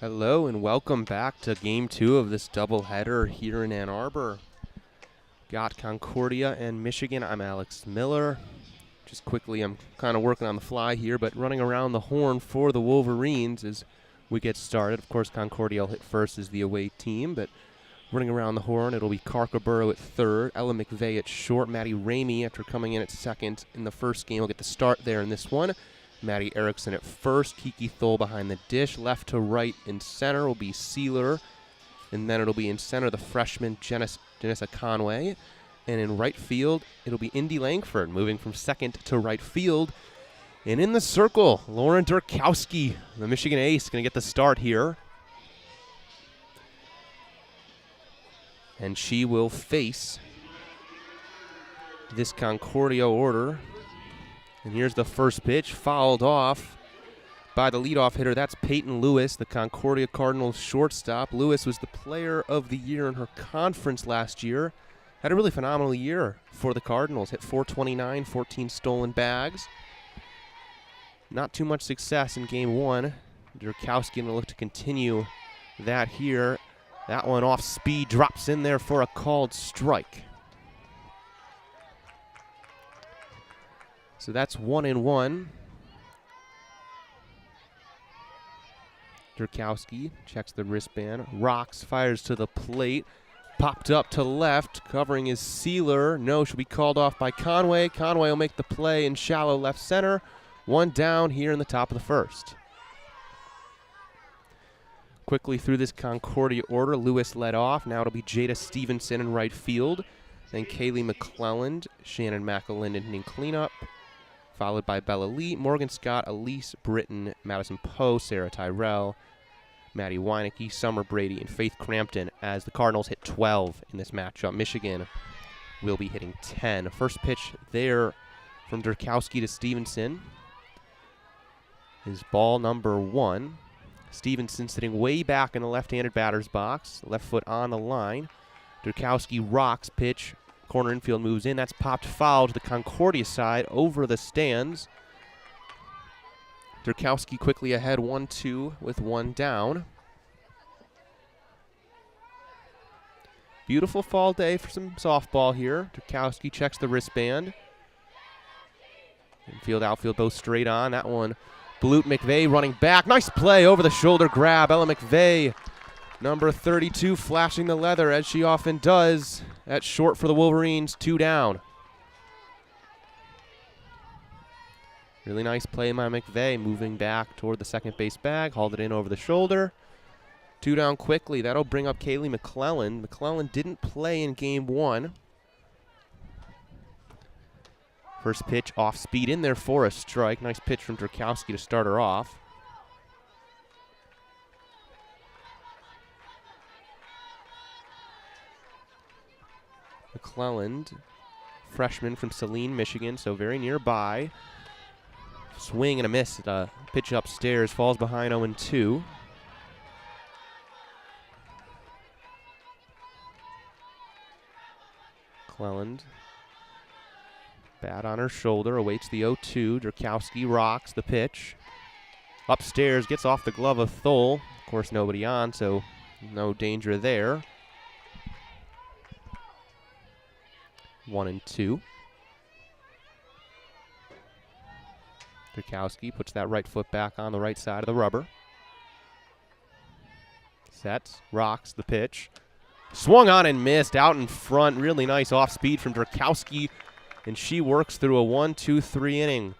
Hello and welcome back to Game 2 of this doubleheader here in Ann Arbor. Got Concordia and Michigan. I'm Alex Miller. Just quickly, I'm kind of working on the fly here, but running around the horn for the Wolverines as we get started. Of course, Concordia will hit first as the away team, but running around the horn, it'll be Carkerborough at third, Ella McVeigh at short, Maddie Ramey after coming in at second in the first game will get the start there in this one. Maddie Erickson at first, Kiki Thole behind the dish. Left to right in center will be Sealer. And then it'll be in center the freshman Janessa Conway. And in right field, it'll be Indy Langford moving from second to right field. And in the circle, Lauren Durkowski, the Michigan ace, going to get the start here. And she will face this Concordia order. And here's the first pitch, fouled off by the leadoff hitter. That's Peyton Lewis, the Concordia Cardinals shortstop. Lewis was the player of the year in her conference last year. Had a really phenomenal year for the Cardinals. Hit .429, 14 stolen bags. Not too much success in game one. Durkowski going to look to continue that here. That one off speed, drops in there for a called strike. So that's 1-1. Durkowski checks the wristband. Rocks, fires to the plate. Popped up to left. Covering is Sealer. No, should be called off by Conway. Conway will make the play in shallow left center. One down here in the top of the first. Quickly through this Concordia order. Lewis led off. Now it'll be Jada Stevenson in right field. Then Kaylee McClelland, Shannon McElinden in cleanup. Followed by Bella Lee, Morgan Scott, Elise Britton, Madison Poe, Sarah Tyrell, Maddie Weinecke, Summer Brady, and Faith Crampton as the Cardinals hit 12 in this matchup. Michigan will be hitting 10. First pitch there from Durkowski to Stevenson is ball number 1. Stevenson sitting way back in the left-handed batter's box, left foot on the line. Durkowski rocks, pitch. Corner infield moves in. That's popped foul to the Concordia side over the stands. Durkowski quickly ahead 1-2 with one down. Beautiful fall day for some softball here. Durkowski checks the wristband. Infield, outfield both straight on. That one, Blute McVeigh running back. Nice play over the shoulder grab. Ella McVeigh, number 32, flashing the leather as she often does. That's short for the Wolverines, 2 down. Really nice play by McVeigh, moving back toward the second base bag, hauled it in over the shoulder. 2 down quickly. That'll bring up Kaylee McClelland. McClelland didn't play in game 1. First pitch off speed in there for a strike. Nice pitch from Durkowski to start her off. McClelland, freshman from Saline, Michigan, so very nearby. Swing and a miss. Pitch upstairs, falls behind 0-2. McClelland, bat on her shoulder, awaits the 0-2. Durkowski rocks the pitch. Upstairs, gets off the glove of Thole. Of course, nobody on, so no danger there. 1-2. Durkowski puts that right foot back on the right side of the rubber. Sets, rocks the pitch. Swung on and missed out in front. Really nice off speed from Durkowski. And she works through a 1-2-3 inning.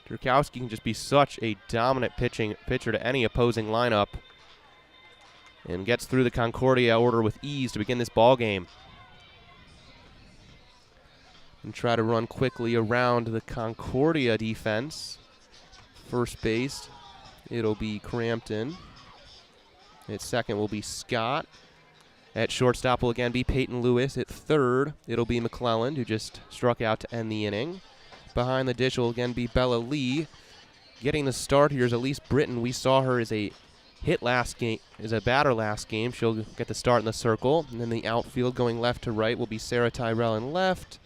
Durkowski can just be such a dominant pitcher to any opposing lineup. And gets through the Concordia order with ease to begin this ball game. And try to run quickly around the Concordia defense. First base, it'll be Crampton. At second will be Scott. At shortstop will again be Peyton Lewis. At third, it'll be McClelland, who just struck out to end the inning. Behind the dish will again be Bella Lee. Getting the start here is Elise Britton. We saw her as a batter last game. She'll get the start in the circle. And then the outfield going left to right will be Sarah Tyrell in left.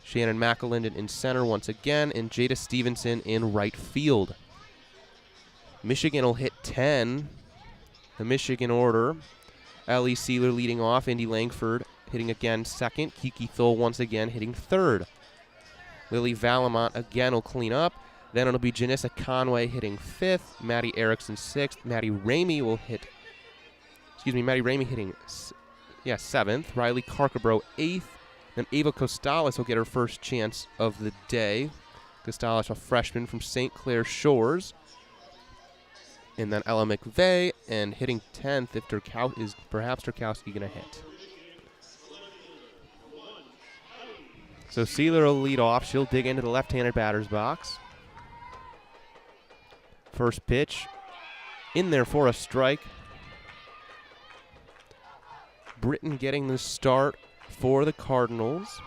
Shannon McElinden in center once again, and Jada Stevenson in right field. Michigan will hit 10 the Michigan order. Ellie Sealer leading off. Indy Langford hitting again second. Kiki Thole once again hitting third. Lily Valamont again will clean up. Then it'll be Janissa Conway hitting fifth. Maddie Erickson sixth. Maddie Ramey hitting seventh. Riley Carcabro eighth. Then Ava Costales will get her first chance of the day. Costales, a freshman from St. Clair Shores. And then Ella McVeigh, and hitting 10th if is perhaps Turkowski going to hit. So Sealer will lead off. She'll dig into the left-handed batter's box. First pitch in there for a strike. Britton getting the start for the Cardinals.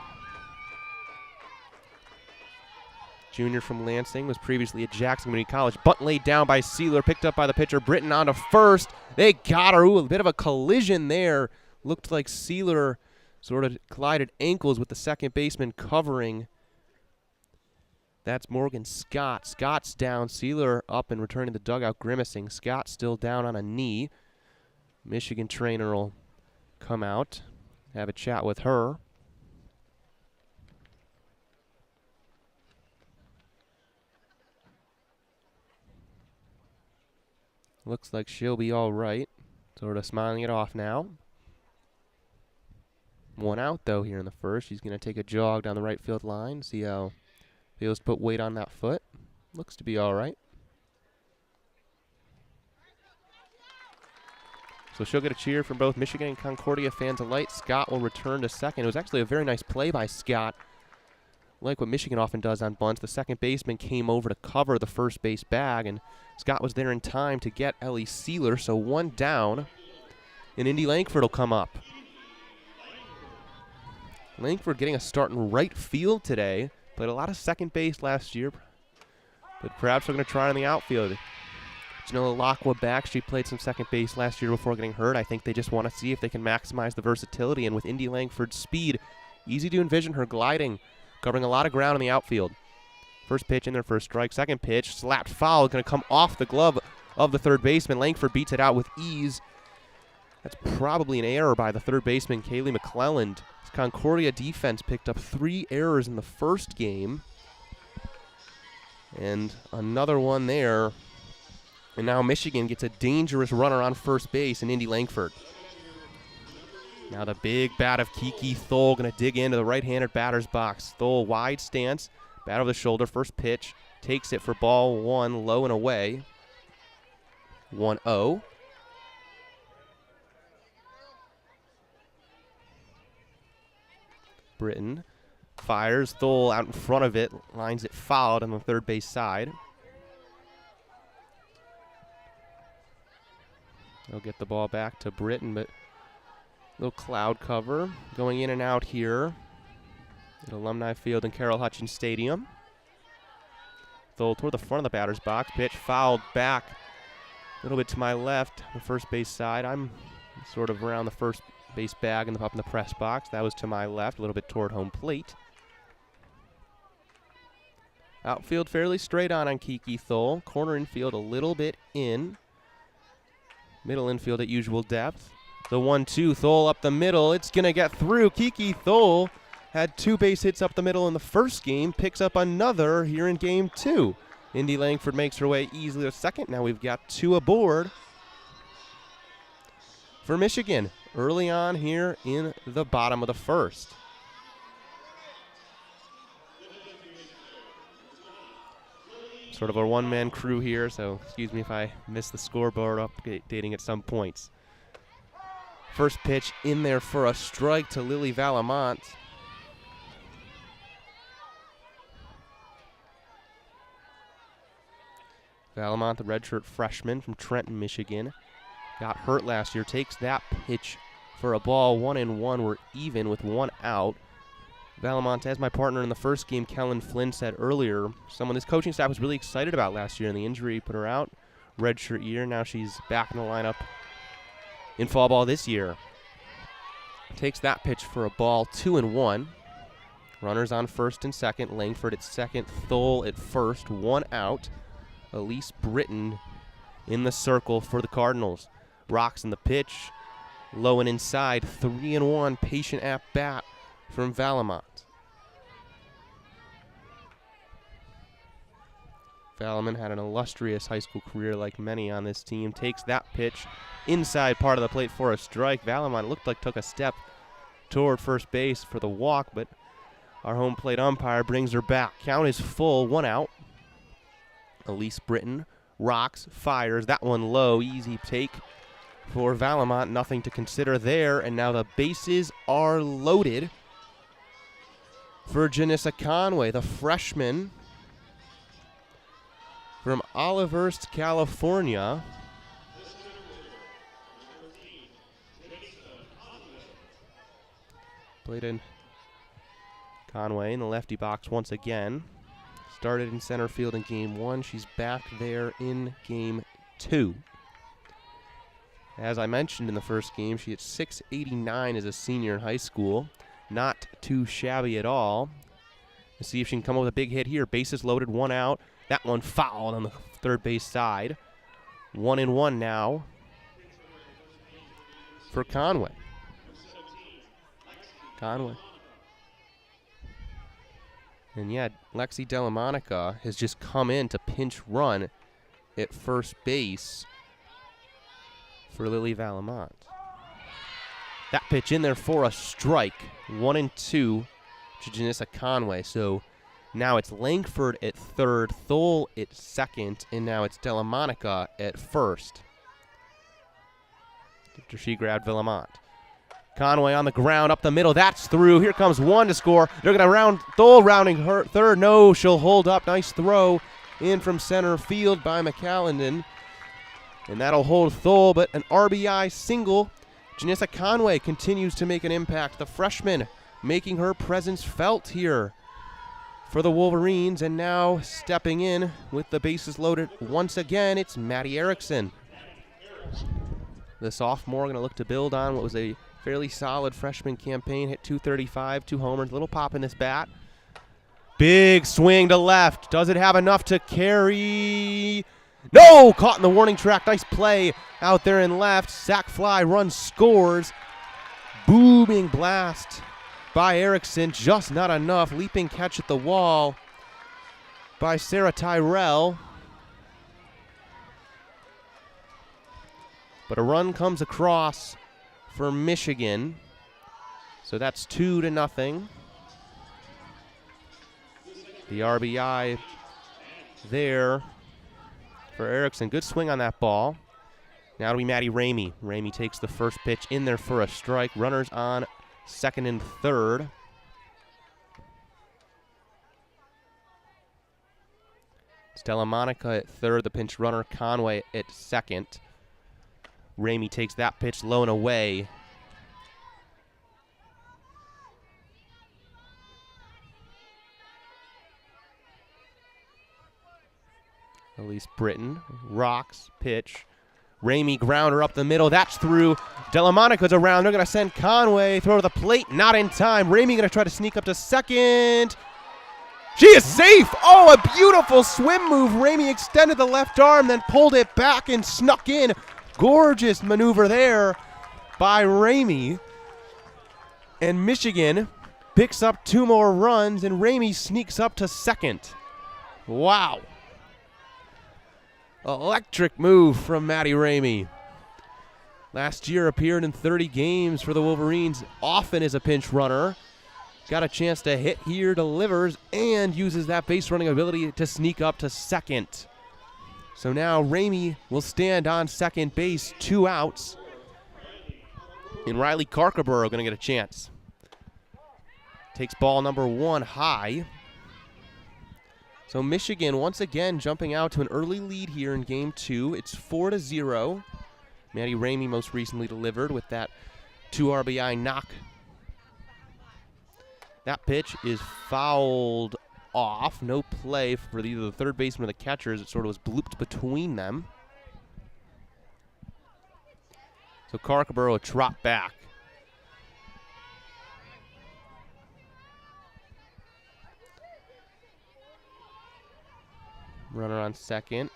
Junior from Lansing, was previously at Jackson Community College. Bunt laid down by Sealer, picked up by the pitcher. Britton on to first. They got her. Ooh, a bit of a collision there. Looked like Sealer sort of collided ankles with the second baseman covering. That's Morgan Scott. Scott's down. Sealer up and returning to the dugout, grimacing. Scott still down on a knee. Michigan trainer will come out, have a chat with her. Looks like she'll be all right. Sort of smiling it off now. One out, though, here in the first. She's going to take a jog down the right field line, see how feels to put weight on that foot. Looks to be all right. So she'll get a cheer from both Michigan and Concordia fans alike. Scott will return to second. It was actually a very nice play by Scott. Like what Michigan often does on bunts, the second baseman came over to cover the first base bag, and Scott was there in time to get Ellie Sealer, so one down, and Indy Langford will come up. Langford getting a start in right field today. Played a lot of second base last year, but perhaps we're going to try it in the outfield. Janilla Lockwood back. She played some second base last year before getting hurt. I think they just want to see if they can maximize the versatility, and with Indy Langford's speed, easy to envision her gliding, covering a lot of ground in the outfield. First pitch in there for a strike. Second pitch, slapped foul, going to come off the glove of the third baseman. Langford beats it out with ease. That's probably an error by the third baseman, Kaylee McClelland. Concordia defense picked up 3 errors in the first game. And another one there. And now Michigan gets a dangerous runner on first base in Indy Langford. Now the big bat of Kiki Thole going to dig into the right-handed batter's box. Thole wide stance, bat over the shoulder, first pitch, takes it for ball one, low and away. 1-0. Britton fires. Thole out in front of it, lines it fouled on the third base side. They'll get the ball back to Britton, but little cloud cover going in and out here at Alumni Field and Carroll Hutchins Stadium. Thole toward the front of the batter's box. Pitch fouled back a little bit to my left, the first base side. I'm sort of around the first base bag and up in the press box. That was to my left, a little bit toward home plate. Outfield fairly straight on Kiki Thole. Corner infield a little bit in. Middle infield at usual depth. The 1-2, Thole up the middle. It's going to get through. Kiki Thole had 2 base hits up the middle in the first game. Picks up another here in game 2. Indy Langford makes her way easily to second. Now we've got 2 aboard for Michigan early on here in the bottom of the first. Sort of a one-man crew here, so excuse me if I miss the scoreboard updating at some points. First pitch in there for a strike to Lily Valamont. Valamont, the redshirt freshman from Trenton, Michigan, got hurt last year. Takes that pitch for a ball. 1-1. We're even with 1 out. Valamont, as my partner in the first game, Kellen Flynn, said earlier, someone this coaching staff was really excited about last year, and the injury put her out. Redshirt year. Now she's back in the lineup in fall ball this year. Takes that pitch for a ball. 2-1. Runners on first and second. Langford at second. Thole at first. 1 out. Elise Britton in the circle for the Cardinals. Rocks in the pitch. Low and inside. 3-1. Patient at bat from Valamont. Valamont had an illustrious high school career like many on this team. Takes that pitch inside part of the plate for a strike. Valamont looked like took a step toward first base for the walk, but our home plate umpire brings her back. Count is full, 1 out. Elise Britton rocks, fires. That one low, easy take for Valamont. Nothing to consider there, and now the bases are loaded for Janissa Conway, the freshman from Olivehurst, California. Played in Conway in the lefty box once again. Started in center field in game 1. She's back there in game 2. As I mentioned in the first game, she hit .689 as a senior in high school. Not too shabby at all. Let's see if she can come up with a big hit here. Bases loaded, 1 out. That one fouled on the third base side. 1-1 now for Conway. And yeah, Lexi Delamonica has just come in to pinch run at first base for Lily Valamont. That pitch in there for a strike. 1-2 to Janissa Conway. So now it's Langford at third, Thole at second, and now it's Delamonica at first after she grabbed Valamont. Conway on the ground, up the middle. That's through. Here comes one to score. They're going to round Thole rounding her third. No, she'll hold up. Nice throw in from center field by McCallendon. And that'll hold Thole, but an RBI single. Janissa Conway continues to make an impact. The freshman making her presence felt here for the Wolverines. And now stepping in with the bases loaded once again, it's Maddie Erickson. The sophomore going to look to build on what was a fairly solid freshman campaign. Hit .235, 2 homers, little pop in this bat. Big swing to left. Does it have enough to carry? No! Caught in the warning track. Nice play out there in left. Sac fly, run scores. Booming blast by Erickson. Just not enough. Leaping catch at the wall by Sarah Tyrell. But a run comes across for Michigan. So that's 2-0. The RBI there for Erickson. Good swing on that ball. Now it'll be Maddie Ramey. Ramey takes the first pitch in there for a strike. Runners on second and third. Stella Monica at third. The pinch runner Conway at second. Ramey takes that pitch low and away. Elise Britton rocks, pitch. Ramey grounder up the middle. That's through. Delamonica's around. They're going to send Conway. Throw to the plate. Not in time. Ramey going to try to sneak up to second. She is safe. Oh, a beautiful swim move. Ramey extended the left arm, then pulled it back and snuck in. Gorgeous maneuver there by Ramey. And Michigan picks up 2 more runs, and Ramey sneaks up to second. Wow. Electric move from Maddie Ramey. Last year appeared in 30 games for the Wolverines, often as a pinch runner. Got a chance to hit here, delivers, and uses that base running ability to sneak up to second. So now Ramey will stand on second base, 2 outs. And Riley Carcaboro going to get a chance. Takes ball number 1 high. So Michigan once again jumping out to an early lead here in game 2. It's 4-0. Maddie Ramey most recently delivered with that 2 RBI knock. That pitch is fouled off. No play for either the third baseman or the catchers. It sort of was blooped between them. So Carcaboro will trot back. Runner on second.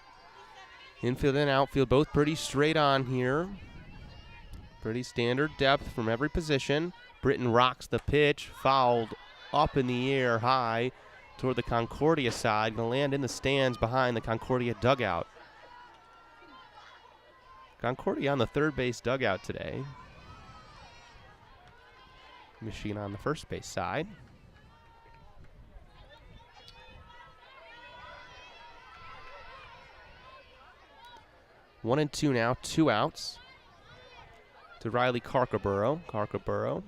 Infield and outfield both pretty straight on here. Pretty standard depth from every position. Britton rocks the pitch, fouled up in the air high toward the Concordia side. Going to land in the stands behind the Concordia dugout. Concordia on the third base dugout today. Michigan on the first base side. One and two now, 2 outs. To Riley Carcaburo. Carcaburo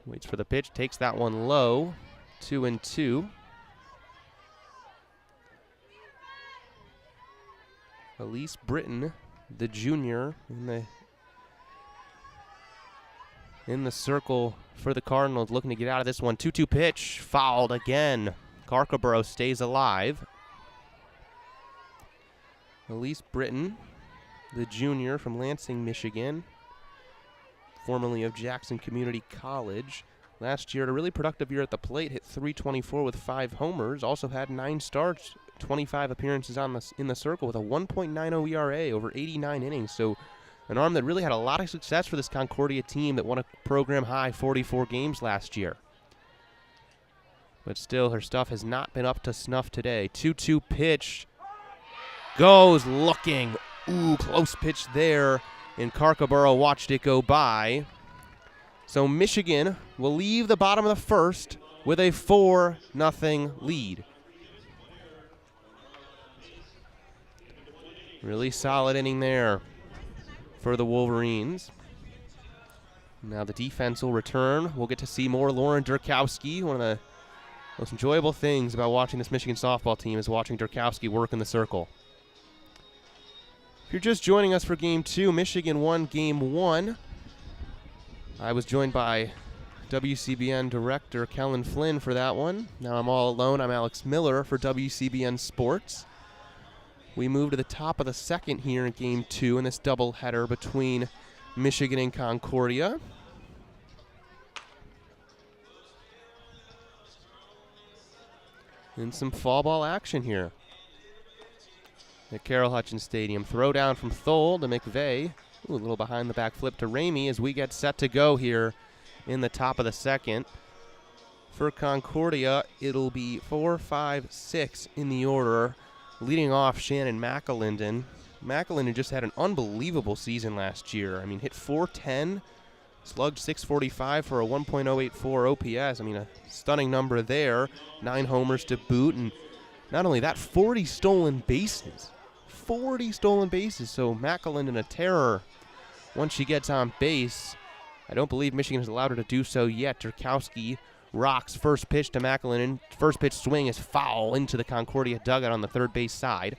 waits for the pitch, takes that one low. 2-2. Elise Britton, the junior, in the circle for the Cardinals, looking to get out of this one. 2-2 pitch, fouled again. Carcaburo stays alive. Elise Britton, the junior from Lansing, Michigan, formerly of Jackson Community College. Last year, had a really productive year at the plate, hit .324 with 5 homers, also had 9 starts, 25 appearances in the circle with a 1.90 ERA over 89 innings. So an arm that really had a lot of success for this Concordia team that won a program high 44 games last year. But still, her stuff has not been up to snuff today. 2-2 pitch. Goes looking. Ooh, close pitch there. And Carcaburo watched it go by. So Michigan will leave the bottom of the first with a 4-0 lead. Really solid inning there for the Wolverines. Now the defense will return. We'll get to see more Lauren Durkowski. One of the most enjoyable things about watching this Michigan softball team is watching Durkowski work in the circle. If you're just joining us for Game 2, Michigan won Game 1. I was joined by WCBN director Kellen Flynn for that one. Now I'm all alone. I'm Alex Miller for WCBN Sports. We move to the top of the second here in Game 2 in this doubleheader between Michigan and Concordia. And some fall ball action here at Carroll Hutchins Stadium. Throw down from Thole to McVeigh. Ooh, a little behind the back flip to Ramey as we get set to go here in the top of the second. For Concordia, it'll be 4, 5, 6 in the order. Leading off, Shannon McAlinden. McAlinden just had an unbelievable season last year. I mean, hit .410, slugged .645 for a 1.084 OPS. I mean, a stunning number there. 9 homers to boot, and not only that, 40 stolen bases. 40 stolen bases, so McAlinden a terror once she gets on base. I don't believe Michigan has allowed her to do so yet. Durkowski rocks first pitch to McAlinden. First pitch swing is foul into the Concordia dugout on the third base side.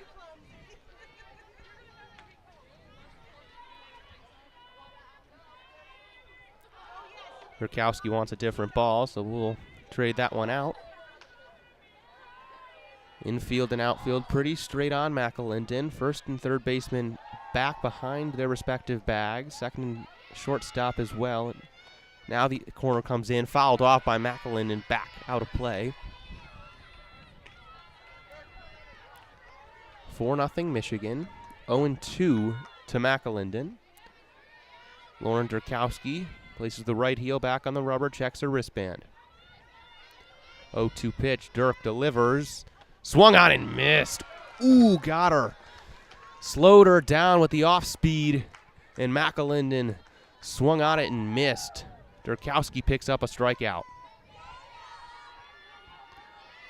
Durkowski wants a different ball, so we'll trade that one out. Infield and outfield pretty straight on McAlinden. First and third baseman back behind their respective bags. Second and shortstop as well. Now the corner comes in, fouled off by McAlinden, back out of play. 4-0 Michigan. 0-2 to McAlinden. Lauren Durkowski places the right heel back on the rubber, checks her wristband. 0-2 pitch, Dirk delivers. Swung on and missed. Ooh, got her. Slowed her down with the off speed, and McAlinden swung on it and missed. Durkowski picks up a strikeout.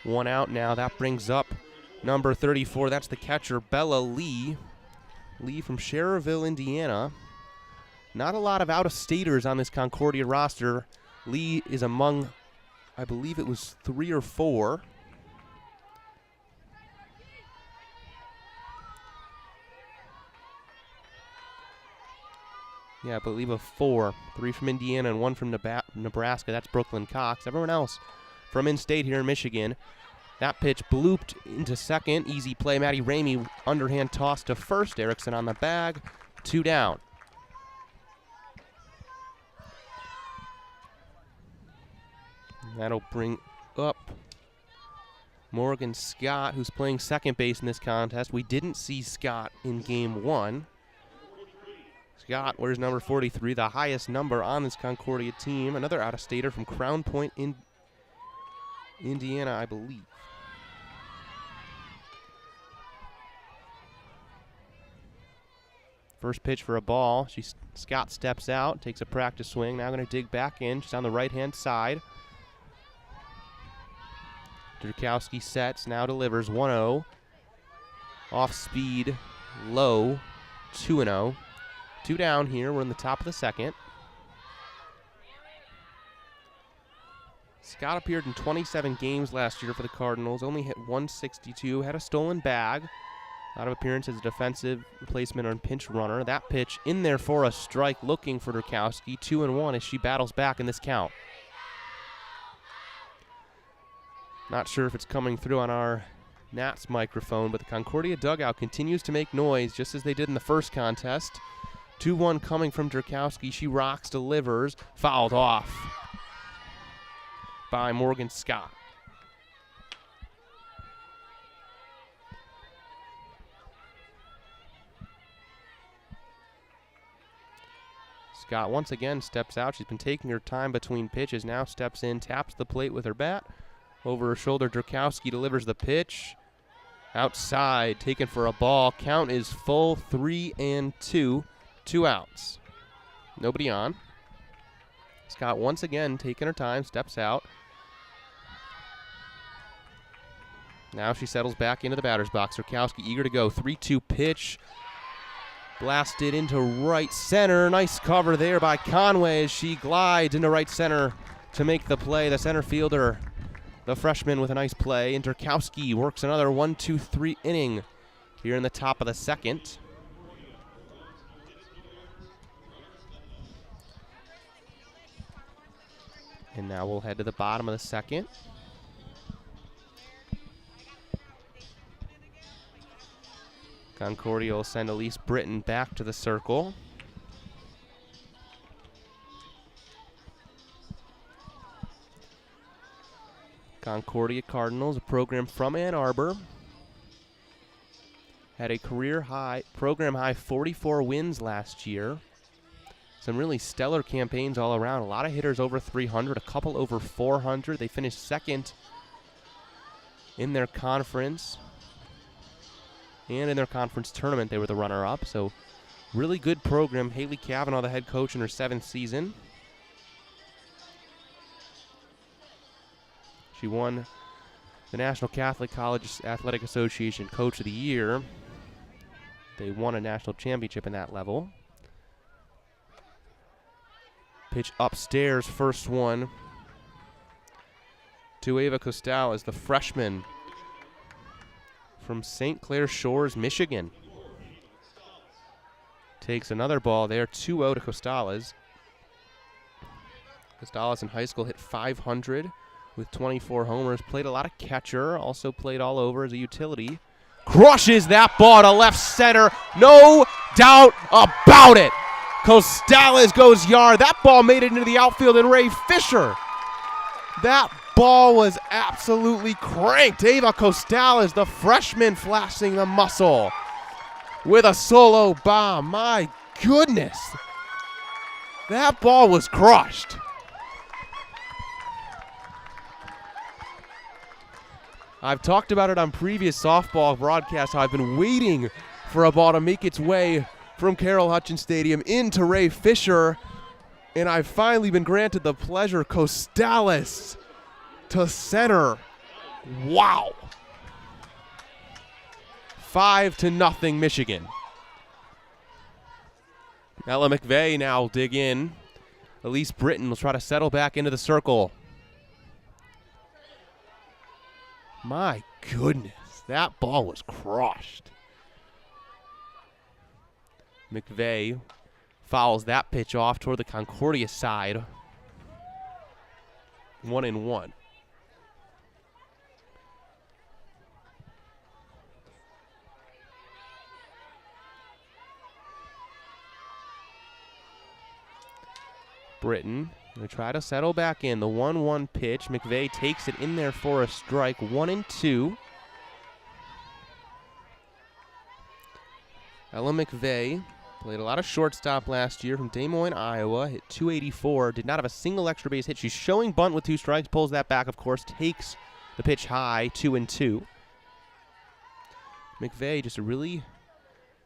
1 out now. That brings up number 34. That's the catcher, Bella Lee. Lee from Schererville, Indiana. Not a lot of out-of-staters on this Concordia roster. Lee is among, I believe it was 3 or 4. Yeah, I believe of 4. 3 from Indiana and 1 from Nebraska. That's Brooklyn Cox. Everyone else from in-state here in Michigan. That pitch blooped into second. Easy play. Maddie Ramey underhand toss to first. Erickson on the bag. 2 down. That'll bring up Morgan Scott, who's playing second base in this contest. We didn't see Scott in Game 1. Scott wears number 43, the highest number on this Concordia team. Another out-of-stater from Crown Point in Indiana, I believe. First pitch for a ball. Scott steps out, takes a practice swing. Now going to dig back in. She's on the right-hand side. Drukowski sets, now delivers 1-0. Off speed, low, 2-0. 2 down here. We're in the top of the second. Scott appeared in 27 games last year for the Cardinals. Only hit 162. Had a stolen bag. A lot of appearances as a defensive replacement on pinch runner. That pitch in there for a strike, looking for Drukowski. 2-1 as she battles back in this count. Not sure if it's coming through on our Nats microphone, but the Concordia dugout continues to make noise just as they did in the first contest. 2-1 coming from Drukowski. She rocks, delivers, fouled off by Morgan Scott. Scott once again steps out. She's been taking her time between pitches. Now steps in, taps the plate with her bat. Over her shoulder, Drukowski delivers the pitch. Outside, taken for a ball. Count is full, 3-2. 2 outs. Nobody on. Scott once again taking her time, steps out. Now she settles back into the batter's box. Drukowski eager to go. 3-2 pitch. Blasted into right center. Nice cover there by Conway as she glides into right center to make the play. The center fielder, the freshman, with a nice play. And Drukowski works another 1-2-3 inning here in the top of the second. And now we'll head to the bottom of the second. Concordia will send Elise Britton back to the circle. Concordia Cardinals, a program from Ann Arbor, had a program high 44 wins last year. Some really stellar campaigns all around. A lot of hitters over 300, a couple over 400. They finished second in their conference. And in their conference tournament, they were the runner-up. So, really good program. Haley Cavanaugh, the head coach, in her 7th season. She won the National Catholic College Athletic Association Coach of the Year. They won a national championship in that level. Pitch upstairs, first one to Ava Costales, the freshman from St. Clair Shores, Michigan. Takes another ball there, 2-0 to Costales. Costales in high school hit .500 with 24 homers. Played a lot of catcher, also played all over as a utility. Crushes that ball to left center, no doubt about it. Costales goes yard. That ball made it into the outfield, and Ray Fisher. That ball was absolutely cranked. Ava Costales, the freshman, flashing the muscle with a solo bomb. My goodness. That ball was crushed. I've talked about it on previous softball broadcasts, how I've been waiting for a ball to make its way from Carroll Hutchins Stadium into Ray Fisher, and I've finally been granted the pleasure. Costales to center. Wow. 5-0 Michigan. Ella McVeigh now will dig in. Elise Britton will try to settle back into the circle. My goodness, that ball was crushed. McVeigh fouls that pitch off toward the Concordia side. 1-1. Britton going to try to settle back in. The 1-1 pitch. McVeigh takes it in there for a strike. 1-2. Ella McVeigh Played a lot of shortstop last year from Des Moines, Iowa. Hit .284. Did not have a single extra base hit. She's showing bunt with 2 strikes. Pulls that back, of course. Takes the pitch high, 2-2. McVeigh, just a really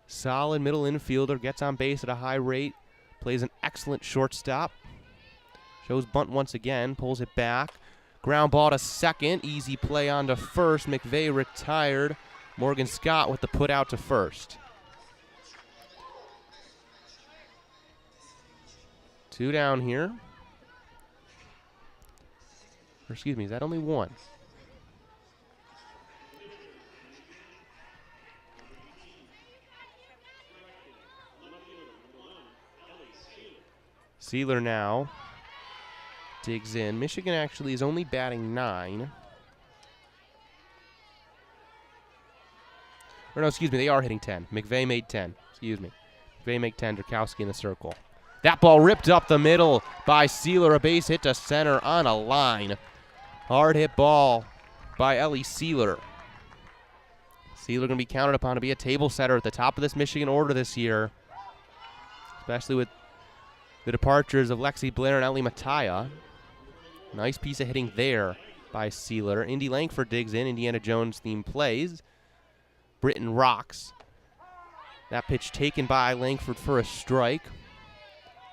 solid middle infielder. Gets on base at a high rate. Plays an excellent shortstop. Shows bunt once again. Pulls it back. Ground ball to second. Easy play on to first. McVeigh retired. Morgan Scott with the put out to first. 2 down here. Or excuse me, is that only 1? Sealer now digs in. Michigan actually is only batting 9. Or no, excuse me, they are hitting 10. McVeigh made 10. Excuse me. McVeigh made 10. Drakowski in the circle. That ball ripped up the middle by Sealer. A base hit to center on a line. Hard hit ball by Ellie Sealer. Sealer going to be counted upon to be a table setter at the top of this Michigan order this year, especially with the departures of Lexi Blair and Ellie Mattia. Nice piece of hitting there by Sealer. Indy Langford digs in. Indiana Jones theme plays. Britton rocks. That pitch taken by Langford for a strike.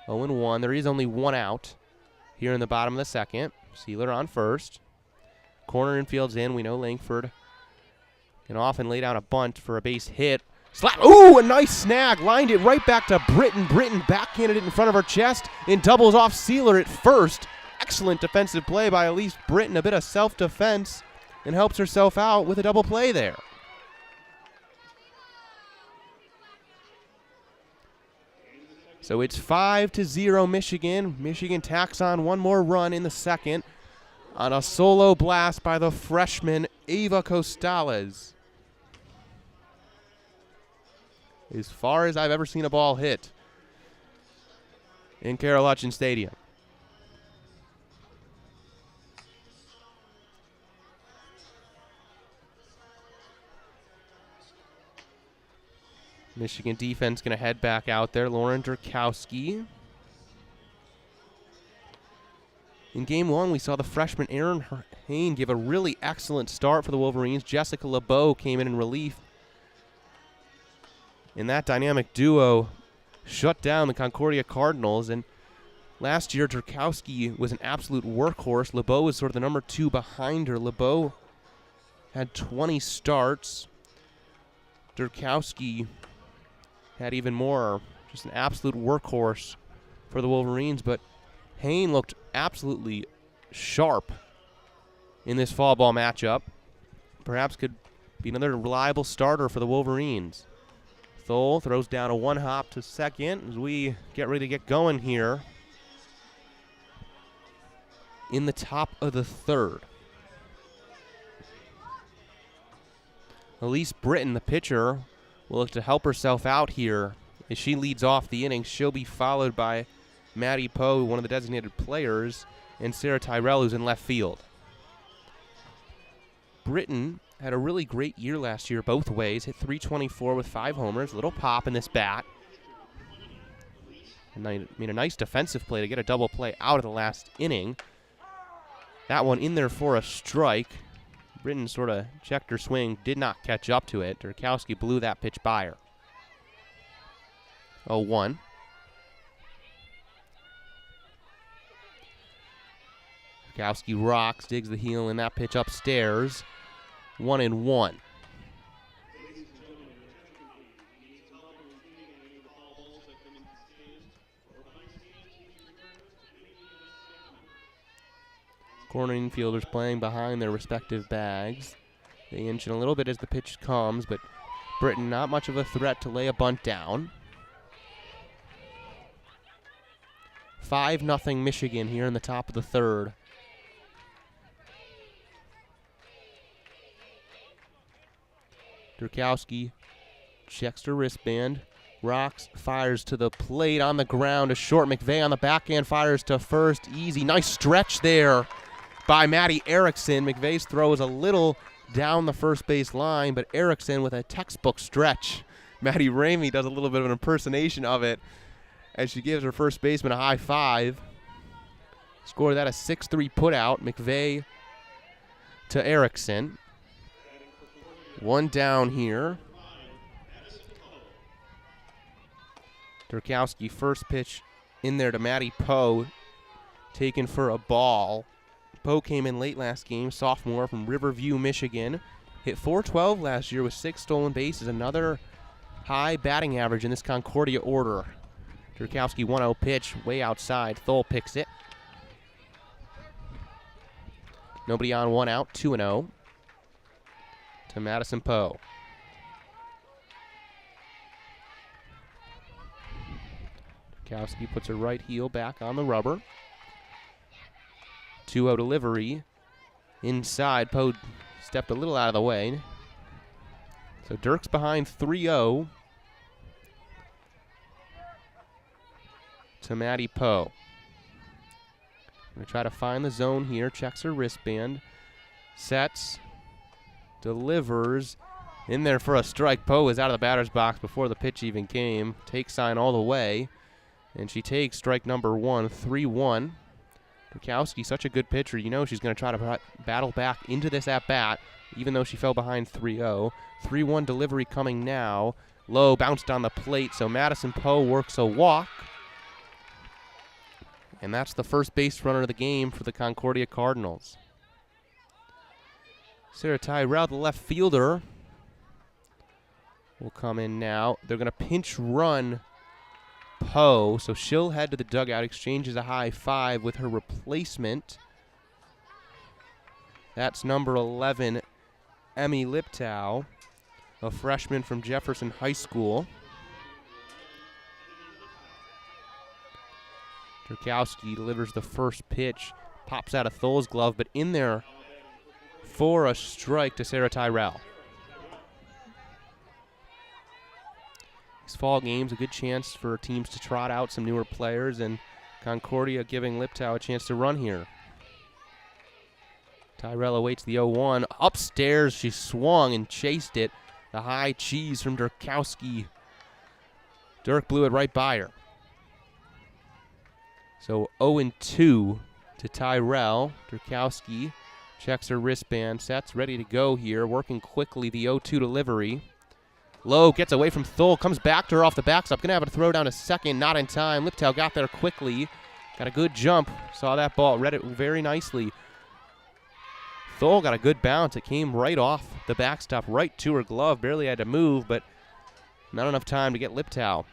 0-1. There is only 1 out here in the bottom of the second. Sealer on first. Corner infield's in. We know Langford can often lay down a bunt for a base hit. Slap. Ooh, a nice snag. Lined it right back to Britton. Britton backhanded it in front of her chest and doubles off Sealer at first. Excellent defensive play by Elise Britton. A bit of self-defense and helps herself out with a double play there. So it's 5-0 Michigan. Michigan tacks on 1 more run in the second on a solo blast by the freshman Ava Costales. As far as I've ever seen a ball hit in Carroll Hutchins Stadium. Michigan defense going to head back out there. Lauren Drakowski. In game 1, we saw the freshman Erin Hain give a really excellent start for the Wolverines. Jessica LeBeau came in relief. And that dynamic duo shut down the Concordia Cardinals. And last year, Drakowski was an absolute workhorse. LeBeau was sort of the number 2 behind her. LeBeau had 20 starts. Drakowski had even more, just an absolute workhorse for the Wolverines. But Hain looked absolutely sharp in this fall ball matchup. Perhaps could be another reliable starter for the Wolverines. Thole throws down a 1-hop to second as we get ready to get going here in the top of the third. Elise Britton, the pitcher, will look to help herself out here as she leads off the inning. She'll be followed by Maddie Poe, one of the designated players, and Sarah Tyrell, who's in left field. Britton had a really great year last year both ways. Hit .324 with 5 homers. Little pop in this bat. And I mean, a nice defensive play to get a double play out of the last inning. That one in there for a strike. Britton sort of checked her swing, did not catch up to it. Drakowski blew that pitch by her. 0-1. Drakowski rocks, digs the heel, and that pitch upstairs. 1-1. Corner infielders playing behind their respective bags. They inch in a little bit as the pitch comes, but Britton not much of a threat to lay a bunt down. 5-0 Michigan here in the top of the third. Drakowski checks her wristband. Rocks, fires to the plate on the ground. A short. McVeigh on the backhand, fires to first. Easy. Nice stretch there by Maddie Erickson. McVeigh's throw is a little down the first base line, but Erickson with a textbook stretch Maddie Ramey does a little bit of an impersonation of it as she gives her first baseman a high five. Score that a 6-3 putout. McVeigh to Erickson. One down here. Durkowski first pitch in there to Maddie Poe, taken for a ball. Poe came in late last game, sophomore from Riverview, Michigan. Hit .412 last year with 6 stolen bases. Another high batting average in this Concordia order. Durkowski 1-0 pitch, way outside. Thole picks it. Nobody on, 1 out, 2-0 to Madison Poe. Durkowski puts her right heel back on the rubber. 2-0 delivery. Inside, Poe stepped a little out of the way. So Dirk's behind 3-0 to Maddie Poe. Going to try to find the zone here. Checks her wristband. Sets. Delivers. In there for a strike. Poe is out of the batter's box before the pitch even came. Take sign all the way. And she takes strike number 1, 3-1. Durkowski, such a good pitcher. You know she's going to try to battle back into this at-bat, even though she fell behind 3-0. 3-1 delivery coming now. Low, bounced on the plate, so Madison Poe works a walk. And that's the first base runner of the game for the Concordia Cardinals. Sarah Tyrell, the left fielder, will come in now. They're going to pinch run Poe, so she'll head to the dugout, exchanges a high five with her replacement. That's number 11, Emmy Liptow, a freshman from Jefferson High School. Durkowski delivers the first pitch, pops out of Thole's glove, but in there for a strike to Sarah Tyrell. These fall games, a good chance for teams to trot out some newer players, and Concordia giving Liptow a chance to run here. Tyrell awaits the 0-1. Upstairs, she swung and chased it. The high cheese from Durkowski. Dirk blew it right by her. So 0-2 to Tyrell. Durkowski checks her wristband, sets, ready to go here, working quickly the 0-2 delivery. Low gets away from Thole, comes back to her off the backstop. Gonna have to throw down to second, not in time. Liptow got there quickly. Got a good jump. Saw that ball, read it very nicely. Thole got a good bounce. It came right off the backstop, right to her glove. Barely had to move, but not enough time to get Liptow.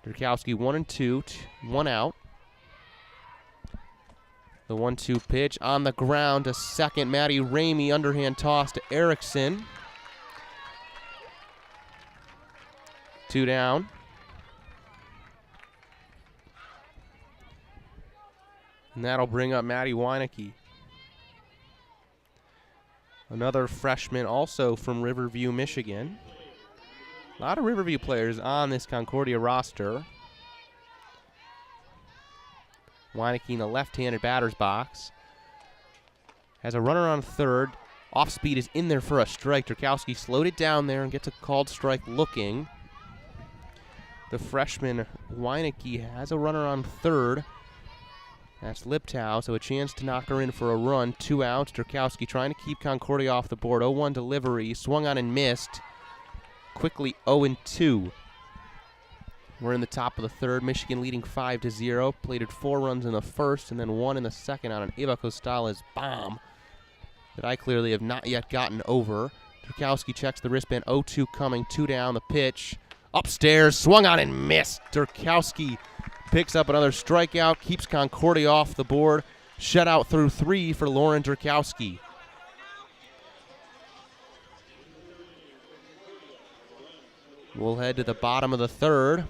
Durkowski 1-2, 1 out. The 1-2 pitch on the ground to second. Maddie Ramey, underhand toss to Erickson. 2 down. And that'll bring up Maddie Weinecke. Another freshman also from Riverview, Michigan. A lot of Riverview players on this Concordia roster. Weinecke in the left-handed batter's box. Has a runner on third. Off speed is in there for a strike. Durkowski slowed it down there and gets a called strike looking. The freshman Weinecke has a runner on third. That's Liptow, so a chance to knock her in for a run. 2 outs. Durkowski trying to keep Concordia off the board. 0-1 delivery. Swung on and missed. Quickly 0-2. We're in the top of the third. Michigan leading 5-0. Plated 4 runs in the first and then 1 in the second on an Eva Costales bomb that I clearly have not yet gotten over. Durkowski checks the wristband. 0-2 coming. 2 down. The pitch. Upstairs. Swung on and missed. Durkowski picks up another strikeout. Keeps Concordia off the board. Shutout through 3 for Lauren Durkowski. We'll head to the bottom of the third.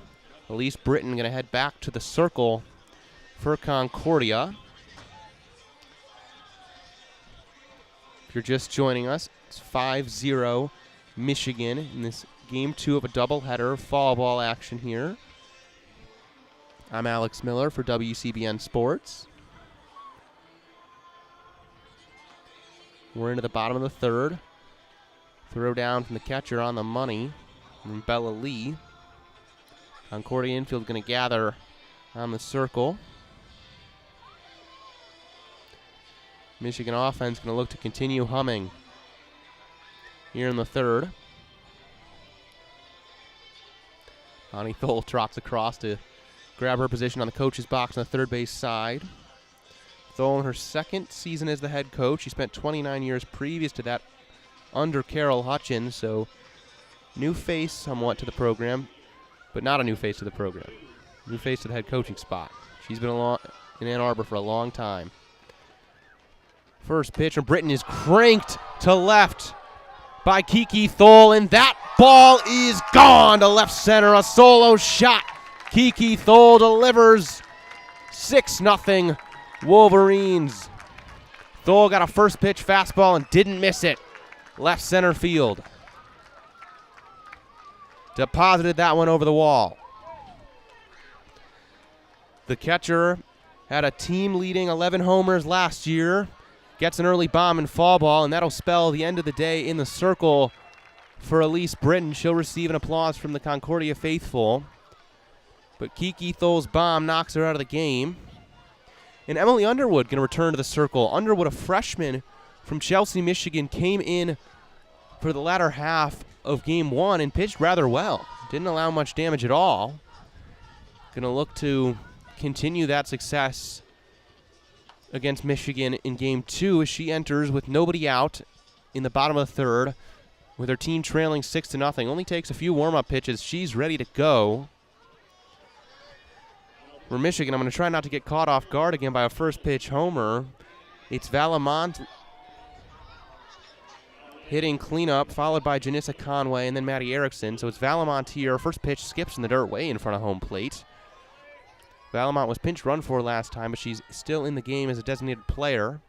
Elise Britton going to head back to the circle for Concordia. If you're just joining us, it's 5-0 Michigan in this Game 2 of a doubleheader fall ball action here. I'm Alex Miller for WCBN Sports. We're into the bottom of the third. Throw down from the catcher on the money from Bella Lee. Concordia infield going to gather on the circle. Michigan offense going to look to continue humming here in the third. Bonnie Thole trots across to grab her position on the coach's box on the third base side. Thole in her second season as the head coach. She spent 29 years previous to that under Carol Hutchins, so new face somewhat to the program, but not a new face to the program. New face to the head coaching spot. She's been in Ann Arbor for a long time. First pitch from Britton is cranked to left by Kiki Thole, and that ball is gone to left center. A solo shot. Kiki Thole delivers. 6-0 Wolverines. Thole got a first pitch fastball and didn't miss it. Left center field. Deposited that one over the wall. The catcher had a team-leading 11 homers last year. Gets an early bomb in fall ball, and that'll spell the end of the day in the circle for Elise Britton. She'll receive an applause from the Concordia faithful. But Kiki Thole's bomb knocks her out of the game. And Emily Underwood going to return to the circle. Underwood, a freshman from Chelsea, Michigan, came in for the latter half of game one and pitched rather well. Didn't allow much damage at all. Going to look to continue that success against Michigan in game two as she enters with nobody out in the bottom of the third with her team trailing 6-0. Only takes a few warm-up pitches. She's ready to go. For Michigan, I'm going to try not to get caught off guard again by a first pitch homer. It's Valamont hitting cleanup, followed by Janissa Conway and then Maddie Erickson. So it's Valamont here. First pitch skips in the dirt way in front of home plate. Valamont was pinch run for last time, but she's still in the game as a designated player.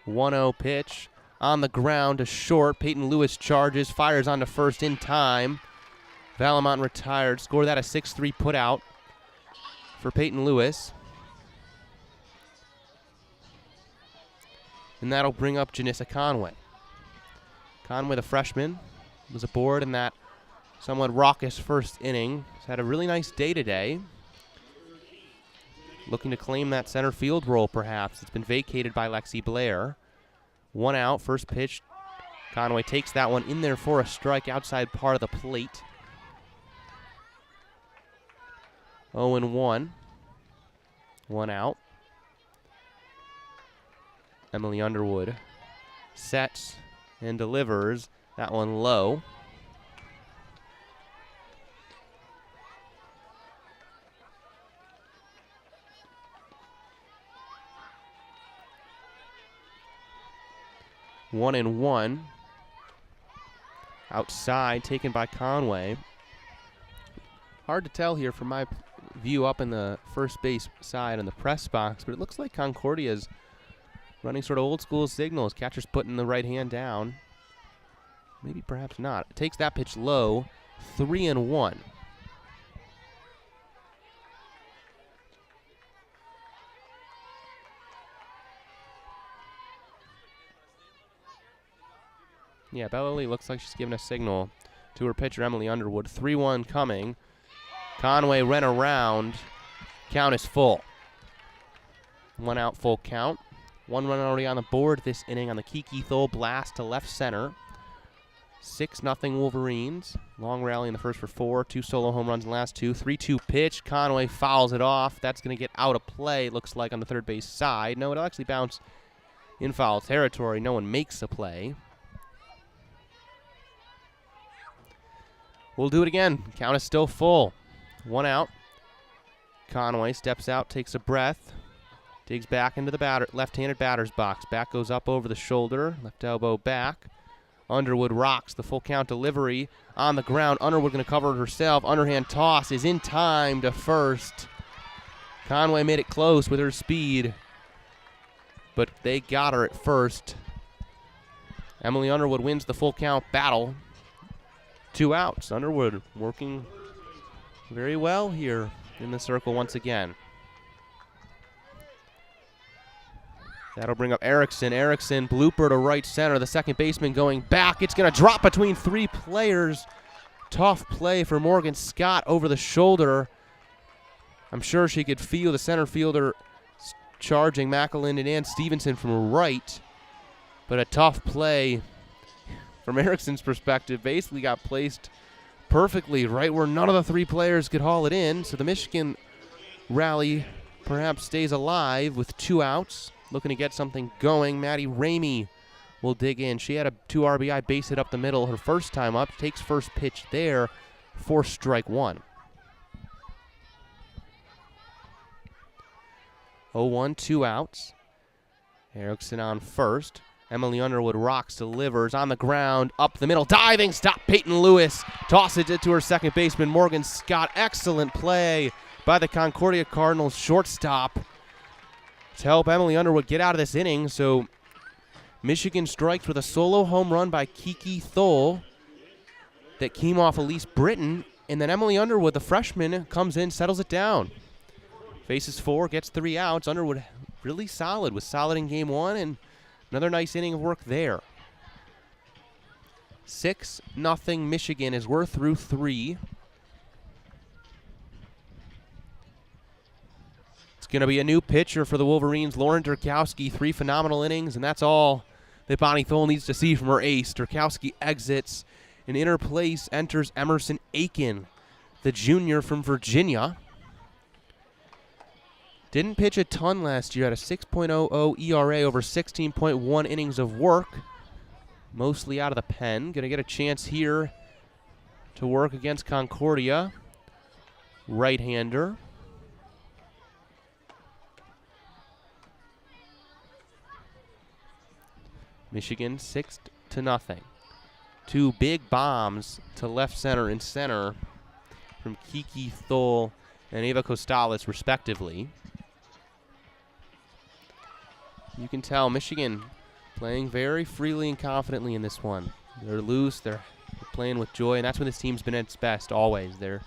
.1-0 pitch on the ground to short. Peyton Lewis charges, fires onto first in time. Valamont retired. Score that a 6-3 put out for Peyton Lewis. And that'll bring up Janissa Conway. Conway, the freshman, was aboard in that somewhat raucous first inning. He's had a really nice day today. Looking to claim that center field role, perhaps. It's been vacated by Lexi Blair. 1 out, first pitch. Conway takes that one in there for a strike outside part of the plate. 0-1. 1 out. Emily Underwood sets and delivers that one low. One and one. Outside, taken by Conway. Hard to tell here from my view up in the first base side in the press box, but it looks like Concordia's running sort of old school signals. Catcher's putting the right hand down. Maybe perhaps not. It takes that pitch low. 3-1. Yeah, Bella Lee looks like she's giving a signal to her pitcher, Emily Underwood. 3-1 coming. Conway ran around. Count is full. 1 out, full count. 1 run already on the board this inning on the Kiki Thole blast to left center. 6-0 Wolverines. Long rally in the first for 4. 2 solo home runs in the last 2. 3-2 pitch. Conway fouls it off. That's going to get out of play, looks like, on the third base side. No, it'll actually bounce in foul territory. No one makes a play. We'll do it again. Count is still full. 1 out. Conway steps out, takes a breath, digs back into the left-handed batter's box. Back goes up over the shoulder, left elbow back. Underwood rocks the full count delivery on the ground. Underwood going to cover it herself. Underhand toss is in time to first. Conway made it close with her speed, but they got her at first. Emily Underwood wins the full count battle. 2 outs. Underwood working very well here in the circle once again. That'll bring up Erickson. Erickson, blooper to right center. The second baseman going back. It's going to drop between three players. Tough play for Morgan Scott over the shoulder. I'm sure she could feel the center fielder charging McElinden and Stevenson from right. But a tough play from Erickson's perspective. Basically got placed perfectly right where none of the three players could haul it in. So the Michigan rally perhaps stays alive with 2 outs. Looking to get something going. Maddie Ramey will dig in. She had a 2 RBI base hit up the middle her first time up. Takes first pitch there for strike 1. 0-1, 2 outs. Erickson on first. Emily Underwood rocks, delivers on the ground, up the middle, diving, stop Peyton Lewis. Tosses it to her second baseman, Morgan Scott. Excellent play by the Concordia Cardinals shortstop to help Emily Underwood get out of this inning. So Michigan strikes with a solo home run by Kiki Thole that came off Elise Britton. And then Emily Underwood, the freshman, comes in, settles it down. Faces 4, gets 3 outs. Underwood really solid, was solid in game 1, and another nice inning of work there. 6-0 Michigan as we're through 3. It's going to be a new pitcher for the Wolverines, Lauren Durkowski. 3 phenomenal innings, and that's all that Bonnie Thole needs to see from her ace. Durkowski exits, and in her place enters Emerson Aiken, the junior from Virginia. Didn't pitch a ton last year at a 6.00 ERA over 16.1 innings of work. Mostly out of the pen. Going to get a chance here to work against Concordia. Right-hander. Michigan 6-0. 2 big bombs to left center and center from Kiki Thole and Ava Costales respectively. You can tell Michigan playing very freely and confidently in this one. They're loose, they're playing with joy, and that's when this team's been at its best always. They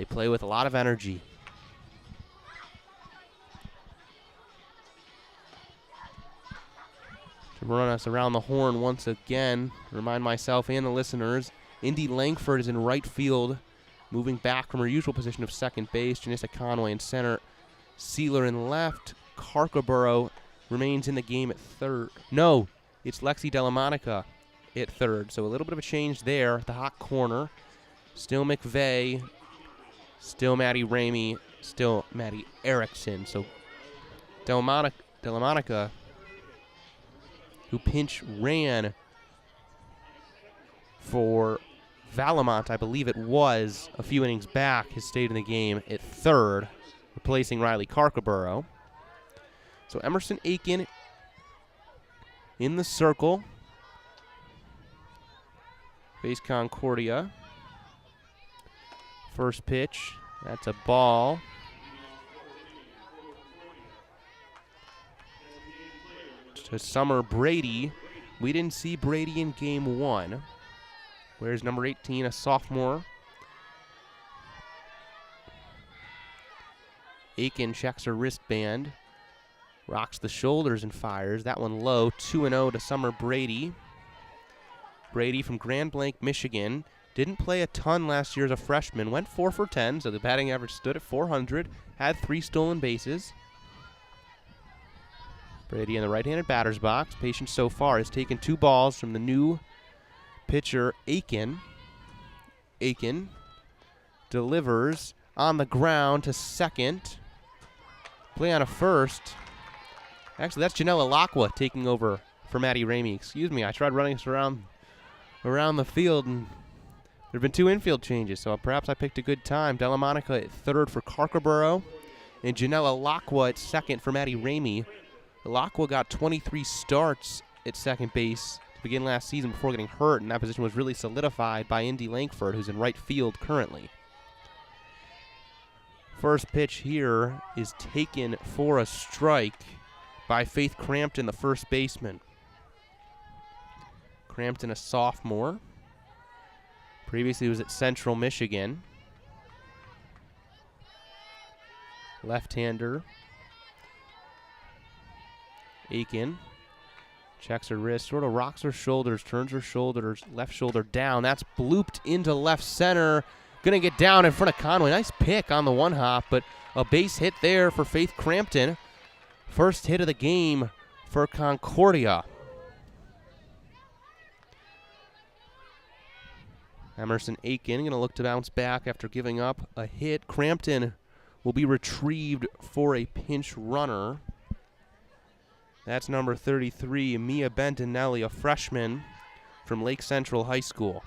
play with a lot of energy. To run us around the horn once again, remind myself and the listeners, Indy Langford is in right field, moving back from her usual position of second base. Janissa Conway in center, Sealer in left, Carcaboro remains in the game at third. No, it's Lexi Delamonica at third. So a little bit of a change there at the hot corner. Still McVeigh, still Maddie Ramey, still Maddie Erickson. So Delamonica, who pinch ran for Valamont, I believe it was, a few innings back, has stayed in the game at third, replacing Riley Carcaboro. So Emerson Aiken in the circle. Face Concordia. First pitch. That's a ball. To Summer Brady. We didn't see Brady in game 1. Where's number 18, a sophomore? Aiken checks her wristband. Rocks the shoulders and fires. That one low. 2-0 to Summer Brady. Brady from Grand Blanc, Michigan. Didn't play a ton last year as a freshman. Went 4 for 10, so the batting average stood at 400. Had 3 stolen bases. Brady in the right-handed batter's box. Patient so far has taken 2 balls from the new pitcher, Aiken. Aiken delivers on the ground to second. Play on a first. Actually, that's Janella Lacqua taking over for Maddie Ramey. Excuse me, I tried running us around the field, and there have been 2 infield changes, so perhaps I picked a good time. Delamonica at third for Carcaboro, and Janella Lacqua at second for Maddie Ramey. Lacqua got 23 starts at second base to begin last season before getting hurt, and that position was really solidified by Indy Langford, who's in right field currently. First pitch here is taken for a strike by Faith Crampton, the first baseman. Crampton, a sophomore. Previously was at Central Michigan. Left-hander. Aiken checks her wrist, sort of rocks her shoulders, turns her shoulders, left shoulder down. That's blooped into left center. Going to get down in front of Conway. Nice pick on the one hop, but a base hit there for Faith Crampton. First hit of the game for Concordia. Emerson Aiken going to look to bounce back after giving up a hit. Crampton will be retrieved for a pinch runner. That's number 33, Mia Bentinelli, a freshman from Lake Central High School.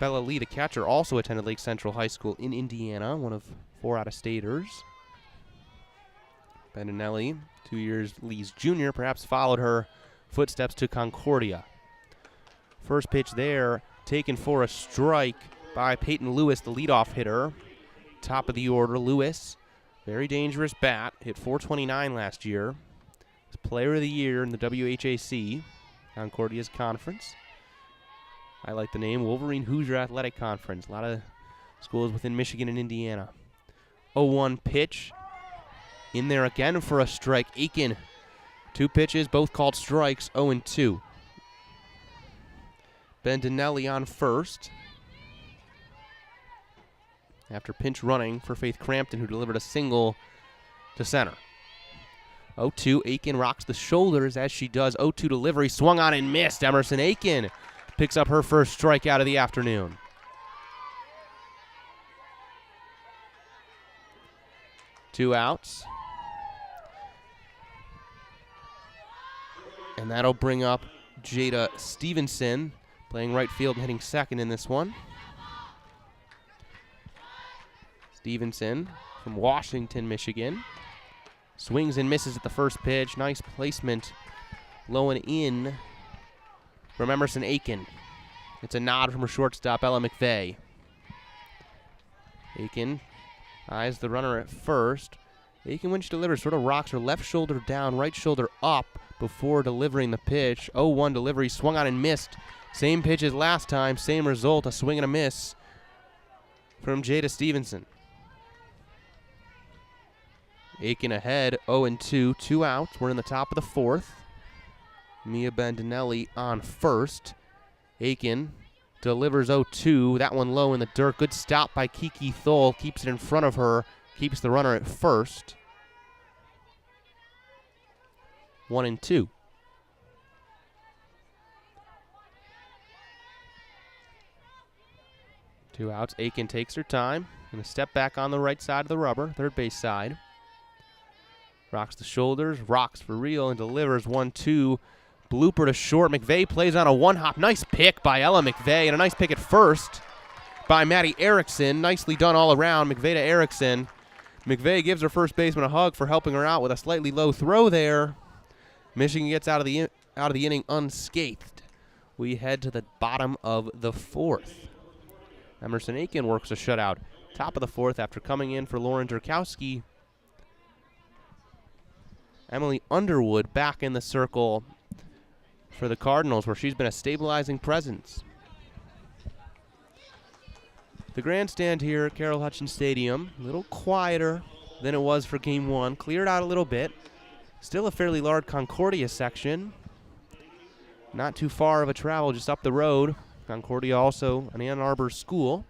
Bella Lee, the catcher, also attended Lake Central High School in Indiana, one of 4 out-of-staters. Bentinelli, 2 years Lee's junior, perhaps followed her footsteps to Concordia. First pitch there, taken for a strike by Peyton Lewis, the leadoff hitter. Top of the order, Lewis. Very dangerous bat. Hit .429 last year. Was player of the year in the WHAC, Concordia's conference. I like the name, Wolverine Hoosier Athletic Conference. A lot of schools within Michigan and Indiana. 0-1 pitch. In there again for a strike. Aiken, 2 pitches, both called strikes, 0-2. Bentinelli on first. After pinch running for Faith Crampton, who delivered a single to center. 0-2, Aiken rocks the shoulders as she does. 0-2 delivery, swung on and missed. Emerson Aiken picks up her first strikeout of the afternoon. Two outs. And that'll bring up Jada Stevenson, playing right field and hitting second in this one. Stevenson from Washington, Michigan. Swings and misses at the first pitch. Nice placement low and in from Emerson Aiken. It's a nod from her shortstop, Ella McVeigh. Aiken eyes the runner at first. Aiken, when she delivers, sort of rocks her left shoulder down, right shoulder up before delivering the pitch. 0-1 delivery, swung on and missed. Same pitch as last time, same result, a swing and a miss from Jada Stevenson. Aiken ahead, 0-2, 2 outs. We're in the top of the fourth. Mia Bentinelli on first. Aiken delivers 0-2. That one low in the dirt. Good stop by Kiki Thole. Keeps it in front of her. Keeps the runner at first. 1-2. Two outs. Aiken takes her time. Going to step back on the right side of the rubber, third base side. Rocks the shoulders, rocks for real, and delivers 1-2. Blooper to short. McVeigh plays on a one-hop. Nice pick by Ella McVeigh, and a nice pick at first by Maddie Erickson. Nicely done all around. McVeigh to Erickson. McVeigh gives her first baseman a hug for helping her out with a slightly low throw there. Michigan gets out of the inning unscathed. We head to the bottom of the fourth. Emerson Aiken works a shutout. Top of the fourth after coming in for Lauren Durkowski. Emily Underwood back in the circle for the Cardinals, where she's been a stabilizing presence. The grandstand here at Carroll Hutchins Stadium, a little quieter than it was for Game 1. Cleared out a little bit. Still a fairly large Concordia section. Not too far of a travel, just up the road. Concordia also an Ann Arbor school.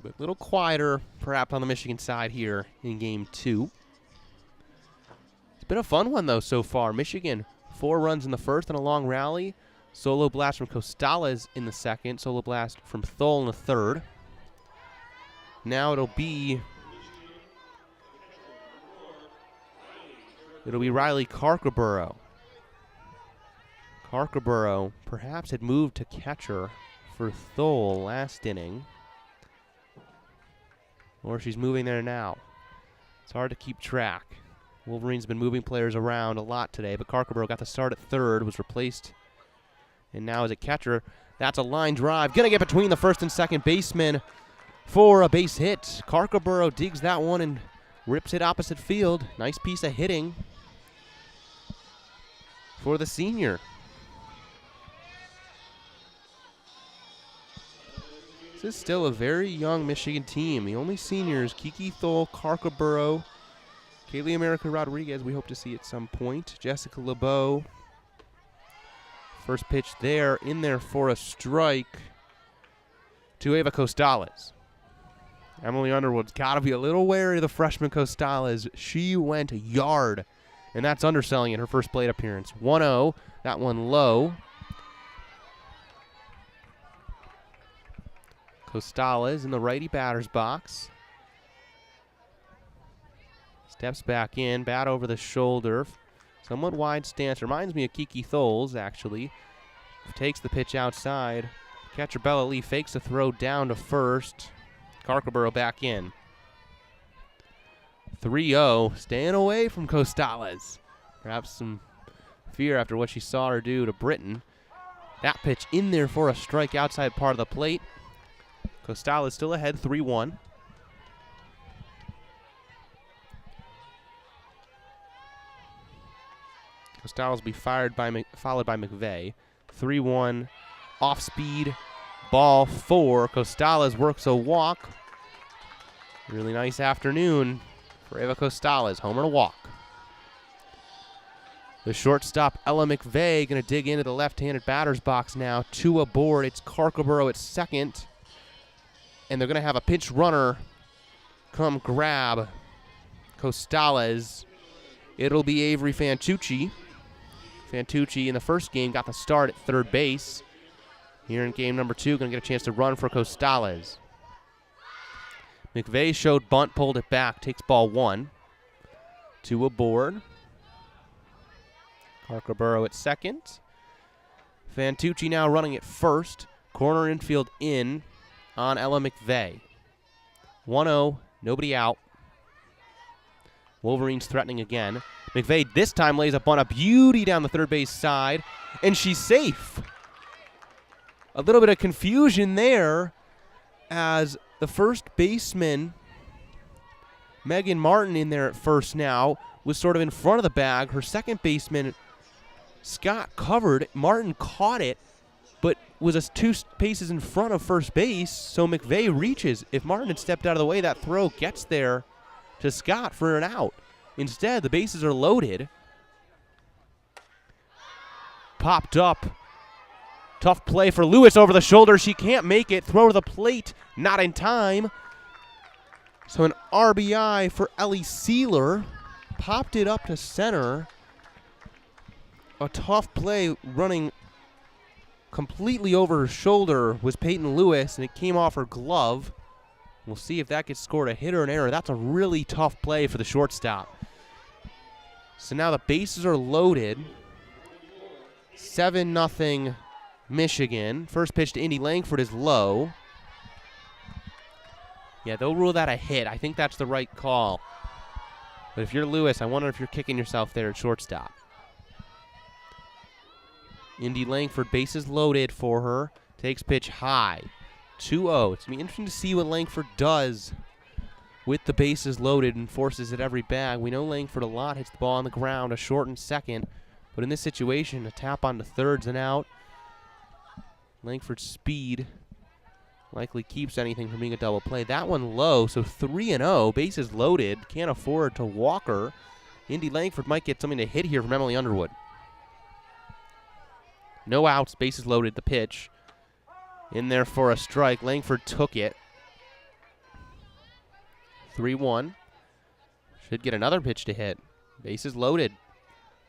But a little quieter, perhaps, on the Michigan side here in Game 2. It's been a fun one, though, so far. Michigan, 4 runs in the first and a long rally. Solo blast from Costales in the second. Solo blast from Thole in the third. Now it'll be Riley Carcaburo. Carcaburo perhaps had moved to catcher for Thole last inning. Or she's moving there now. It's hard to keep track. Wolverines been moving players around a lot today, but Carcaburo got the start at third, was replaced, and now as a catcher. That's a line drive. Gonna get between the first and second baseman for a base hit. Carcaburo digs that one and rips it opposite field. Nice piece of hitting for the senior. This is still a very young Michigan team. The only seniors, Kiki Thole, Carcaburo, Kaylee America Rodriguez, we hope to see at some point. Jessica LeBeau. First pitch there, in there for a strike to Ava Costales. Emily Underwood's got to be a little wary of the freshman Costales. She went yard, and that's underselling in her first plate appearance. 1-0, that one low. Costales in the righty batter's box. Steps back in, bat over the shoulder. Somewhat wide stance. Reminds me of Kiki Tholes, actually. Takes the pitch outside. Catcher Bella Lee fakes a throw down to first. Carcaburo back in. 3-0, staying away from Costales. Perhaps some fear after what she saw her do to Britton. That pitch in there for a strike outside part of the plate. Costales still ahead, 3-1. Costales will be followed by McVeigh. 3-1, off speed, ball 4. Costales works a walk. Really nice afternoon for Ava Costales, homer and a walk. The shortstop, Ella McVeigh, going to dig into the left-handed batter's box now. 2 aboard. It's Carcaburo at second. And they're going to have a pinch runner come grab Costales. It'll be Avery Fantucci. Fantucci in the first game got the start at third base. Here in game number 2, going to get a chance to run for Costales. McVeigh showed bunt, pulled it back, takes ball 1. 2 aboard. Carcaburo at second. Fantucci now running at first. Corner infield in on Ella McVeigh. 1-0, nobody out. Wolverines threatening again. McVeigh this time lays up on a beauty down the third base side, and she's safe. A little bit of confusion there as the first baseman, Megan Martin, in there at first now, was sort of in front of the bag. Her second baseman, Scott, covered. Martin caught it, but was 2 paces in front of first base, so McVeigh reaches. If Martin had stepped out of the way, that throw gets there to Scott for an out. Instead, the bases are loaded. Popped up. Tough play for Lewis over the shoulder. She can't make it. Throw to the plate. Not in time. So an RBI for Ellie Sealer. Popped it up to center. A tough play running completely over her shoulder was Peyton Lewis, and it came off her glove. We'll see if that gets scored a hit or an error. That's a really tough play for the shortstop. So now the bases are loaded. 7-0 Michigan. First pitch to Indy Langford is low. Yeah, they'll rule that a hit. I think that's the right call. But if you're Lewis, I wonder if you're kicking yourself there at shortstop. Indy Langford, bases loaded for her. Takes pitch high. 2-0. It's going to be interesting to see what Langford does with the bases loaded and forces at every bag. We know Langford a lot, hits the ball on the ground, a shortened second. But in this situation, a tap onto third's and out. Langford's speed likely keeps anything from being a double play. That one low, so 3-0. Bases loaded. Can't afford to walk her. Indy Langford might get something to hit here from Emily Underwood. No outs, bases loaded, the pitch. In there for a strike. Langford took it. 3-1. Should get another pitch to hit. Bases loaded.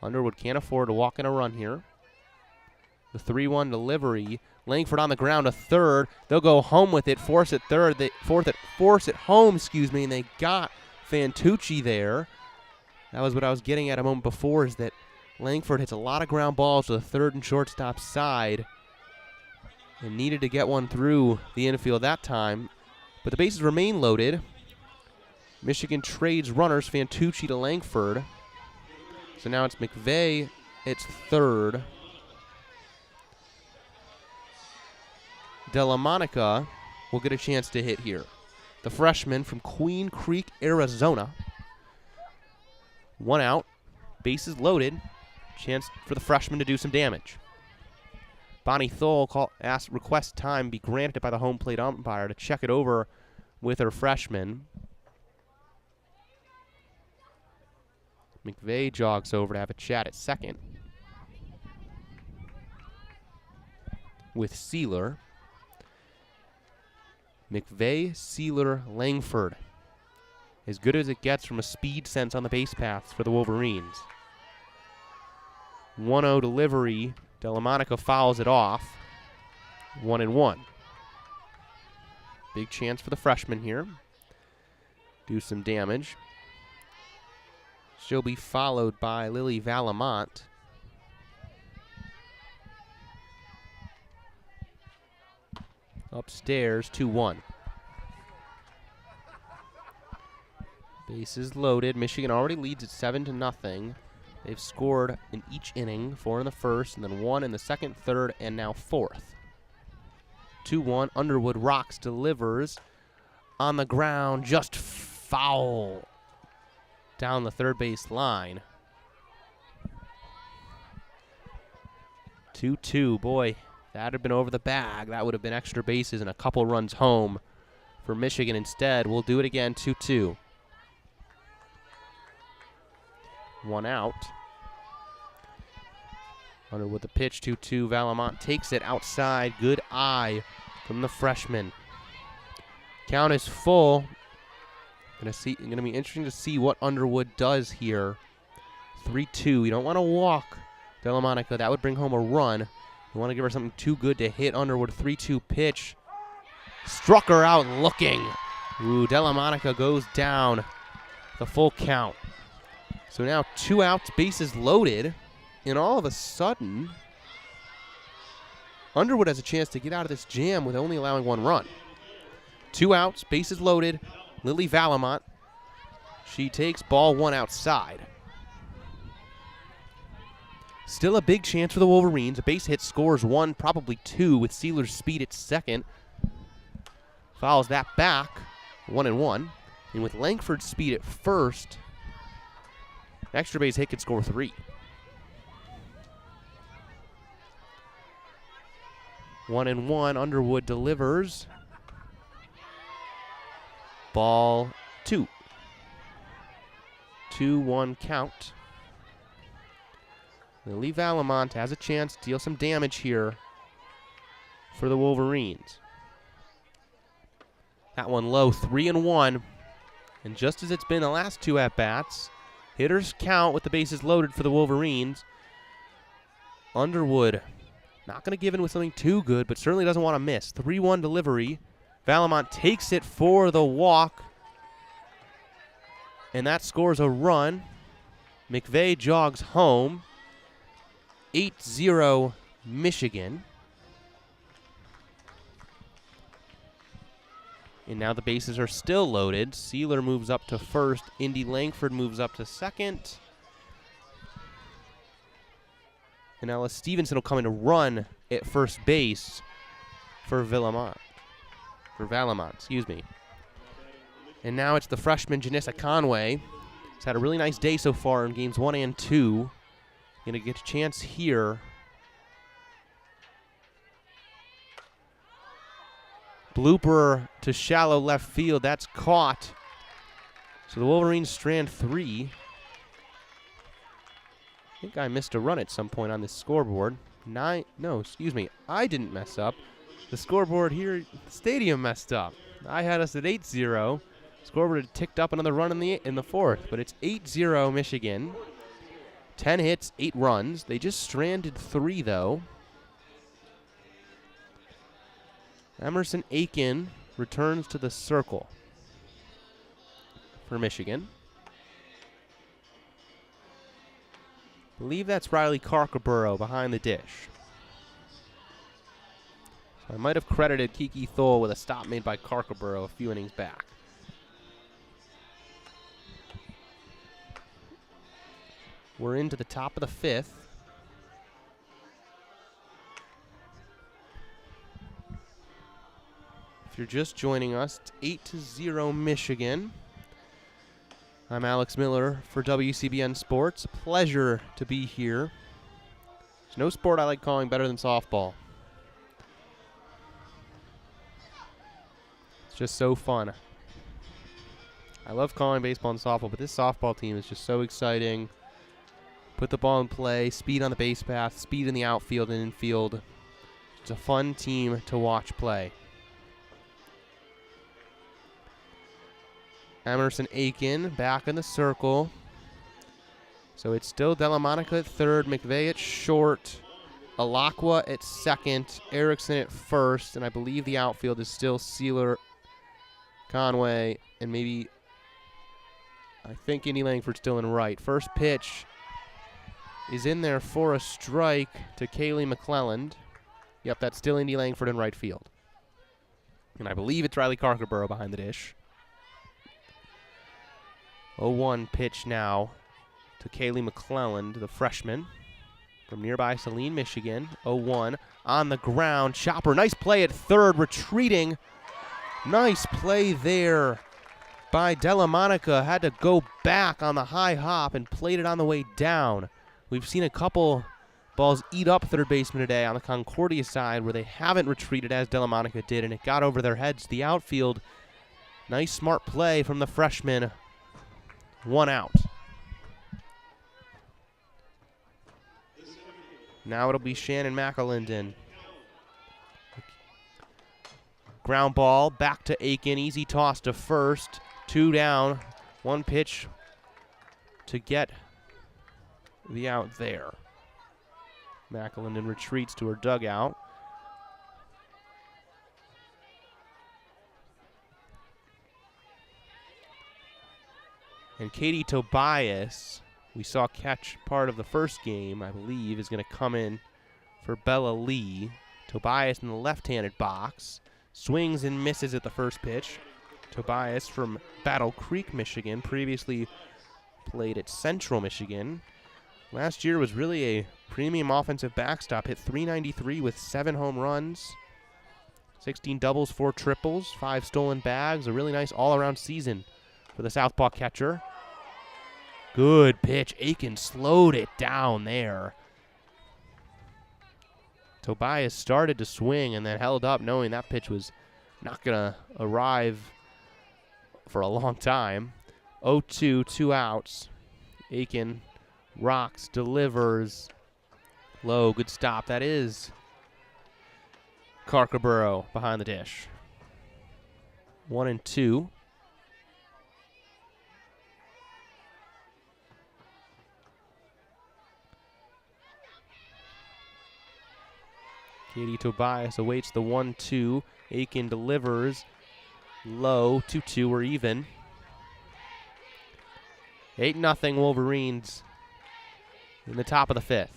Underwood can't afford to walk in a run here. The 3-1 delivery. Langford on the ground to third. They'll go home with it. Force it third. Force it home, and they got Fantucci there. That was what I was getting at a moment before, is that Langford hits a lot of ground balls to the third and shortstop side and needed to get one through the infield that time. But the bases remain loaded. Michigan trades runners, Fantucci to Langford. So now it's McVeigh. It's third. Della Monica will get a chance to hit here. The freshman from Queen Creek, Arizona. 1 out. Bases loaded. Chance for the freshman to do some damage. Bonnie Thole request time be granted by the home plate umpire to check it over with her freshman. McVeigh jogs over to have a chat at second with Sealer. McVeigh, Sealer, Langford. As good as it gets from a speed sense on the base paths for the Wolverines. 1-0 delivery. Delamonica fouls it off. 1-1. Big chance for the freshman here. Do some damage. She'll be followed by Lily Valamont. Upstairs, 2-1. Bases loaded. Michigan already leads at 7-0. They've scored in each inning, 4 in the first, and then 1 in the second, third, and now fourth. 2-1. Underwood rocks, delivers on the ground, just foul down the third base line. 2-2. Boy, that had been over the bag. That would have been extra bases and a couple runs home for Michigan. Instead, we'll do it again, 2-2. 1 out. Underwood the pitch, 2-2. Valamont takes it outside. Good eye from the freshman. Count is full. Gonna be interesting to see what Underwood does here. 3-2. You don't want to walk Delamonica. That would bring home a run. You want to give her something too good to hit Underwood. 3-2 pitch. Struck her out looking. Ooh, Delamonica goes down. The full count. So now 2 outs, bases loaded, and all of a sudden, Underwood has a chance to get out of this jam with only allowing 1 run. 2 outs, bases loaded. Lily Valamont. She takes ball 1 outside. Still a big chance for the Wolverines. A base hit scores 1, probably 2, with Sealer's speed at second. Fouls that back, 1-1. And with Langford's speed at first, extra base hit could score 3. 1-1. Underwood delivers. Ball 2. 2-1 count. Lily Valamont has a chance to deal some damage here for the Wolverines. That one low, 3-1. And just as it's been the last 2 at-bats, hitters count with the bases loaded for the Wolverines. Underwood not going to give in with something too good, but certainly doesn't want to miss. 3-1 delivery. Valamont takes it for the walk, and that scores a run. McVeigh jogs home. 8-0 Michigan. And now the bases are still loaded. Sealer moves up to first. Indy Langford moves up to second. And Ella Stevenson will come in to run at first base for Valamont. And now it's the freshman Janissa Conway. He's had a really nice day so far in games 1 and 2. Going to get a chance here. Blooper to shallow left field. That's caught. So the Wolverines strand 3. I think I missed a run at some point on this scoreboard. I didn't mess up. The scoreboard here at the stadium messed up. I had us at 8-0. Scoreboard had ticked up another run in the fourth, but it's 8-0 Michigan. 10 hits, 8 runs. They just stranded 3, though. Emerson Aiken returns to the circle for Michigan. I believe that's Riley Carcaburo behind the dish. So I might have credited Kiki Thole with a stop made by Carcaburo a few innings back. We're into the top of the 5th. If you're just joining us, it's 8-0 Michigan. I'm Alex Miller for WCBN Sports. Pleasure to be here. There's no sport I like calling better than softball. just so fun. I love calling baseball and softball, but this softball team is just so exciting. Put the ball in play, speed on the base path, speed in the outfield and infield. It's a fun team to watch play. Emerson Aiken back in the circle. So it's still Della Monica at third, McVeigh at short, Alakwa at second, Erickson at first, and I believe the outfield is still Sealer, Conway, and maybe, I think Indy Langford's still in right. First pitch is in there for a strike to Kaylee McClelland. Yep, that's still Indy Langford in right field. And I believe it's Riley Carkerborough behind the dish. 0-1 pitch now to Kaylee McClelland, the freshman from nearby Saline, Michigan. 0-1 on the ground. Chopper, nice play at third, retreating. Nice play there by Della Monica. Had to go back on the high hop and played it on the way down. We've seen a couple balls eat up third baseman today on the Concordia side where they haven't retreated as Della Monica did, and it got over their heads. The outfield, nice smart play from the freshman. 1 out. Now it'll be Shannon McAlinden. Ground ball back to Aiken. Easy toss to first. 2 down. 1 pitch to get the out there. McAlinden retreats to her dugout. And Katie Tobias, we saw catch part of the first game, I believe, is going to come in for Bella Lee. Tobias in the left-handed box. Swings and misses at the first pitch. Tobias from Battle Creek, Michigan, previously played at Central Michigan. Last year was really a premium offensive backstop. Hit .393 with 7 home runs, 16 doubles, 4 triples, 5 stolen bags. A really nice all-around season for the southpaw catcher. Good pitch. Aiken slowed it down there. Tobias started to swing and then held up knowing that pitch was not going to arrive for a long time. 0-2, 2 outs. Aiken rocks, delivers. Low, good stop. That is Carkerborough behind the dish. 1-2. Katie Tobias awaits the 1-2. Aiken delivers. Low, 2-2, we're even. 8-0 Wolverines in the top of the 5th.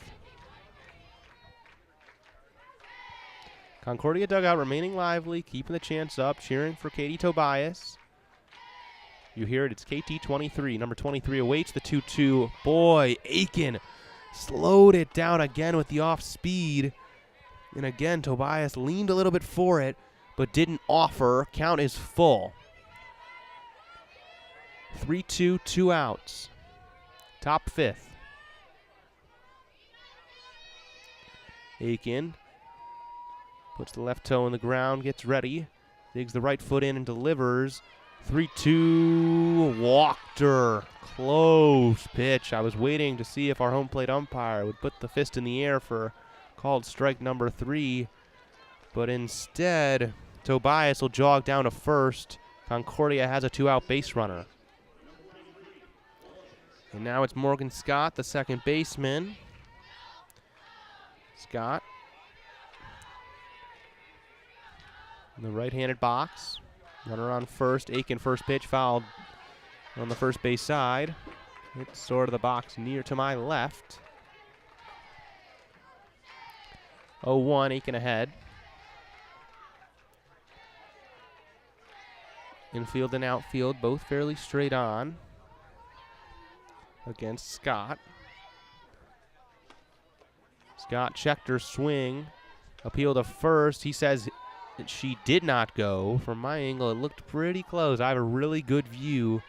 Concordia dugout remaining lively, keeping the chants up, cheering for Katie Tobias. You hear it, it's KT23. Number 23 awaits the 2-2. Boy, Aiken slowed it down again with the off speed. And again, Tobias leaned a little bit for it, but didn't offer. Count is full. 3-2, 2 outs. Top 5th. Aiken puts the left toe in the ground, gets ready, digs the right foot in and delivers. 3-2, walked her. Close pitch. I was waiting to see if our home plate umpire would put the fist in the air for called strike number 3, but instead Tobias will jog down to first. Concordia has a 2-out base runner. And now it's Morgan Scott, the second baseman. Scott in the right-handed box. Runner on first. Aiken first pitch fouled on the first base side. It's sort of the box near to my left. 0-1, Aiken ahead. Infield and outfield both fairly straight on against Scott. Scott checked her swing, appealed to first. He says that she did not go. From my angle, it looked pretty close. I have a really good view.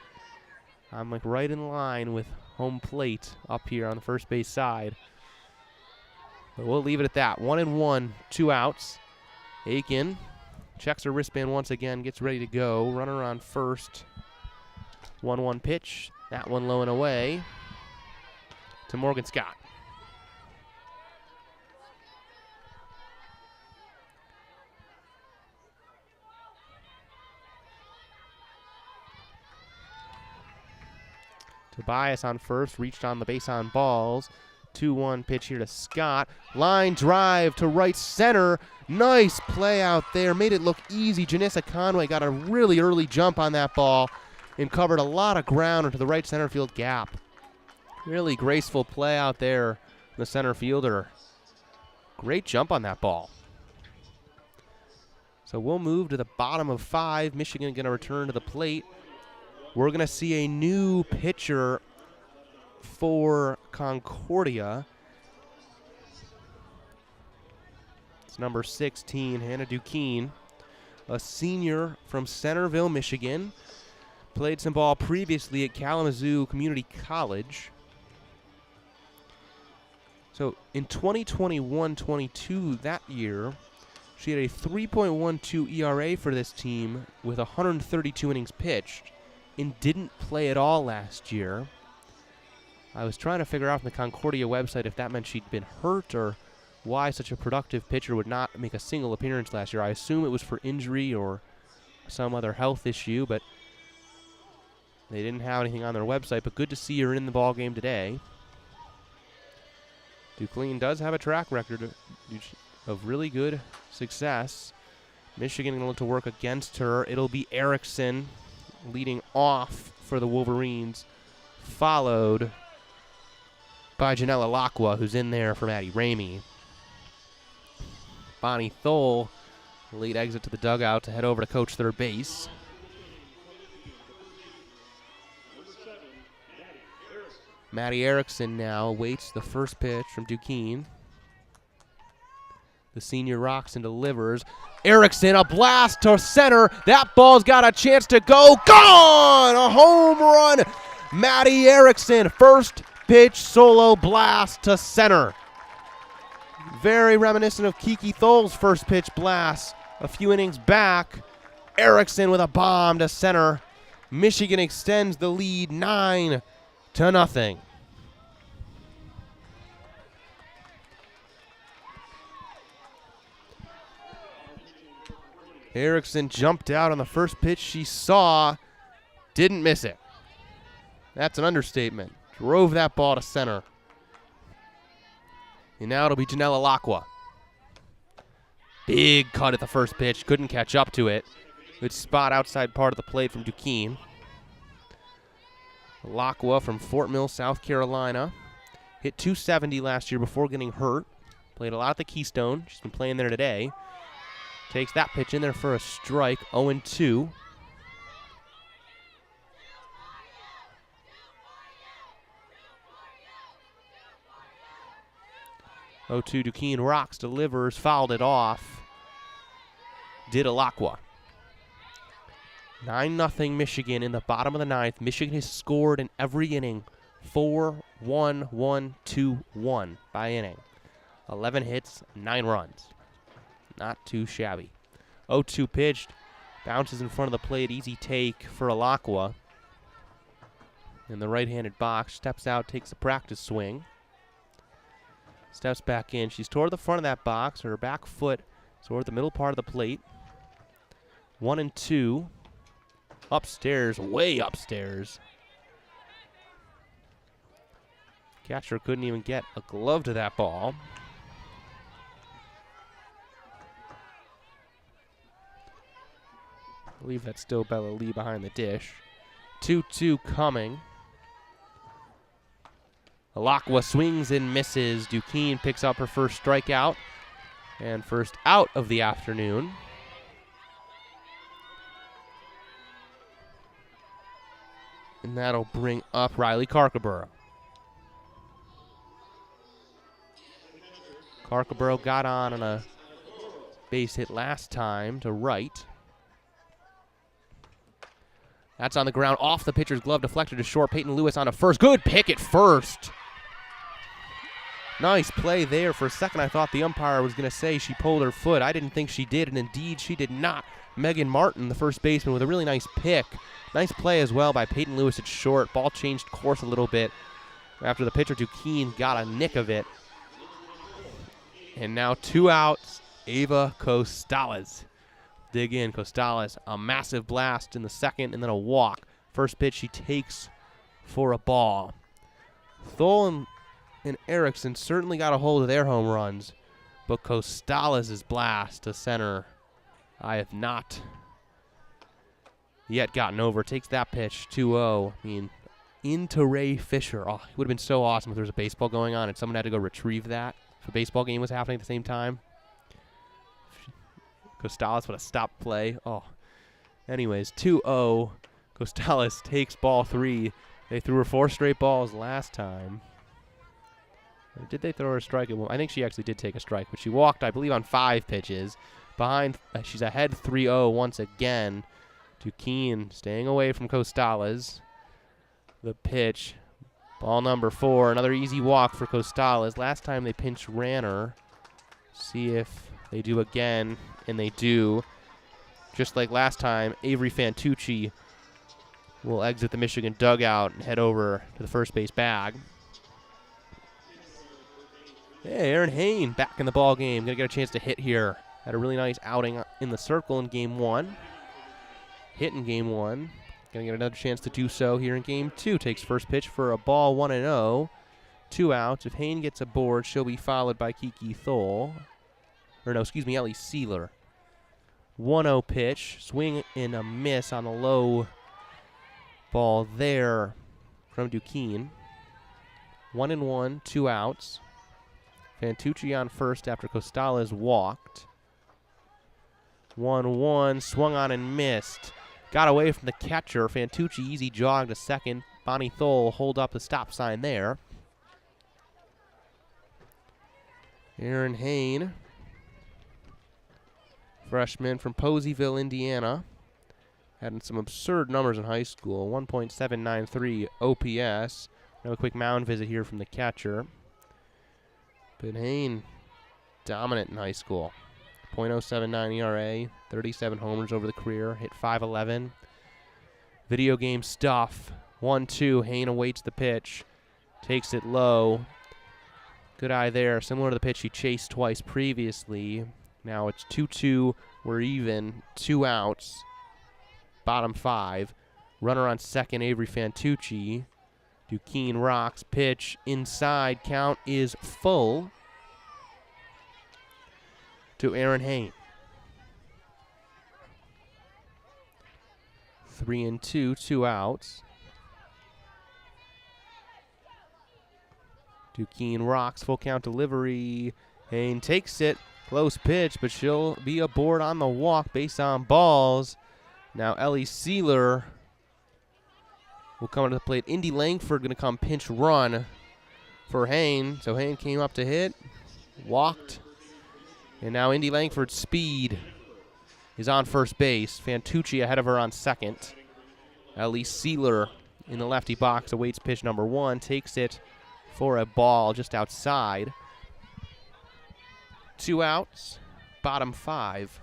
I'm like right in line with home plate up here on the first base side. But we'll leave it at that. 1-1, 2 outs. Aiken Checks her wristband once again, gets ready to go. Runner on first. 1-1 pitch. That one low and away to Morgan Scott. Tobias on first, reached on the base on balls. 2-1 pitch here to Scott. Line drive to right center. Nice play out there. Made it look easy. Janissa Conway got a really early jump on that ball and covered a lot of ground into the right center field gap. Really graceful play out there, the center fielder. Great jump on that ball. So we'll move to the bottom of 5. Michigan going to return to the plate. We're going to see a new pitcher for Concordia. It's number 16, Hannah Duquesne, a senior from Centerville, Michigan. Played some ball previously at Kalamazoo Community College. So in 2021-22, that year, she had a 3.12 ERA for this team with 132 innings pitched and didn't play at all last year. I was trying to figure out from the Concordia website if that meant she'd been hurt or why such a productive pitcher would not make a single appearance last year. I assume it was for injury or some other health issue, but they didn't have anything on their website. But good to see her in the ball game today. Duquesne does have a track record of really good success. Michigan going to look to work against her. It'll be Erickson leading off for the Wolverines, followed by Janella Lacqua, who's in there for Maddie Ramey. Bonnie Thole, late exit to the dugout to head over to coach third base. Maddie Erickson now awaits the first pitch from Duquesne. The senior rocks and delivers. Erickson, a blast to center. That ball's got a chance to go. Gone! A home run. Maddie Erickson, first pitch solo blast to center. Very reminiscent of Kiki Thole's first pitch blast a few innings back. Erickson with a bomb to center. Michigan extends the lead 9-0. Erickson jumped out on the first pitch she saw, didn't miss it. That's an understatement. Drove that ball to center. And now it'll be Janella Lacqua. Big cut at the first pitch, couldn't catch up to it. Good spot outside part of the plate from Duquesne. Lacqua from Fort Mill, South Carolina. Hit .270 last year before getting hurt. Played a lot at the Keystone. She's been playing there today. Takes that pitch in there for a strike, 0-2. Duquesne rocks, delivers, fouled it off. Did Lacqua. 9-0 Michigan in the bottom of the 9th. Michigan has scored in every inning. 4-1-1-2-1 by inning. 11 hits, 9 runs. Not too shabby. 0-2 pitched. Bounces in front of the plate. Easy take for Lacqua. In the right-handed box. Steps out, takes a practice swing. Steps back in. She's toward the front of that box. Her back foot is toward the middle part of the plate. 1-2. Upstairs, way upstairs. Catcher couldn't even get a glove to that ball. I believe that's still Bella Lee behind the dish. 2-2 coming. Lacqua swings and misses. Duquesne picks up her first strikeout and first out of the afternoon. And that'll bring up Riley Carcaborough. Carcaborough got on a base hit last time to right. That's on the ground, off the pitcher's glove, deflected to short. Peyton Lewis on to first. Good pick at first. Nice play there. For a second, I thought the umpire was going to say she pulled her foot. I didn't think she did, and indeed she did not. Megan Martin, the first baseman, with a really nice pick. Nice play as well by Peyton Lewis at short. Ball changed course a little bit after the pitcher, Duquesne, got a nick of it. And now 2 outs, Ava Costales. Dig in, Costales, a massive blast in the second and then a walk. First pitch she takes for a ball. Thole and Erickson certainly got a hold of their home runs, but Costales' blast to center, I have not yet gotten over. Takes that pitch, 2-0. I mean, into Ray Fisher. Oh, it would have been so awesome if there was a baseball going on and someone had to go retrieve that. If a baseball game was happening at the same time. Costales would have stopped play. Oh. Anyways, 2-0. Costales takes ball 3. They threw her 4 straight balls last time. Or did they throw her a strike? I think she actually did take a strike, but she walked, I believe, on 5 pitches. Behind, she's ahead 3-0 once again. Duquesne staying away from Costales. The pitch, ball number 4. Another easy walk for Costales. Last time they pinch ran her. See if they do again, and they do. Just like last time, Avery Fantucci will exit the Michigan dugout and head over to the first base bag. Hey, Aaron Hain back in the ball game. Gonna get a chance to hit here. Had a really nice outing in the circle in game 1. Hit in game 1. Gonna get another chance to do so here in game 2. Takes first pitch for a ball, 1-0. 2 outs. If Hain gets aboard, she'll be followed by Kiki Thole. Or no, excuse me, Ellie Sealer. 1-0 pitch. Swing and a miss on the low ball there from Duquesne. 1-1, 2 outs. Fantucci on first after Costales walked. 1-1, swung on and missed. Got away from the catcher. Fantucci easy jog to second. Bonnie Thole hold up the stop sign there. Aaron Hain, freshman from Poseyville, Indiana. Had some absurd numbers in high school. 1.793 OPS. Have a quick mound visit here from the catcher. But Hain, dominant in high school. .079 ERA, 37 homers over the career, hit .511. Video game stuff. 1-2, Hain awaits the pitch. Takes it low. Good eye there, similar to the pitch he chased twice previously. Now it's 2-2, we're even, 2 outs. Bottom 5. Runner on second, Avery Fantucci. Duquesne rocks, pitch inside, count is full to Aaron Hain. 3-2, 2 outs. Duquesne rocks, full count delivery. Hain takes it, close pitch, but she'll be aboard on the walk, base on balls. Now Ellie Sealer will come to the plate. Indy Langford going to come pinch run for Hain. So Hain came up to hit, walked, and now Indy Langford's speed is on first base. Fantucci ahead of her on second. Ellie Sealer in the lefty box awaits pitch number 1, takes it for a ball just outside. 2 outs, bottom 5.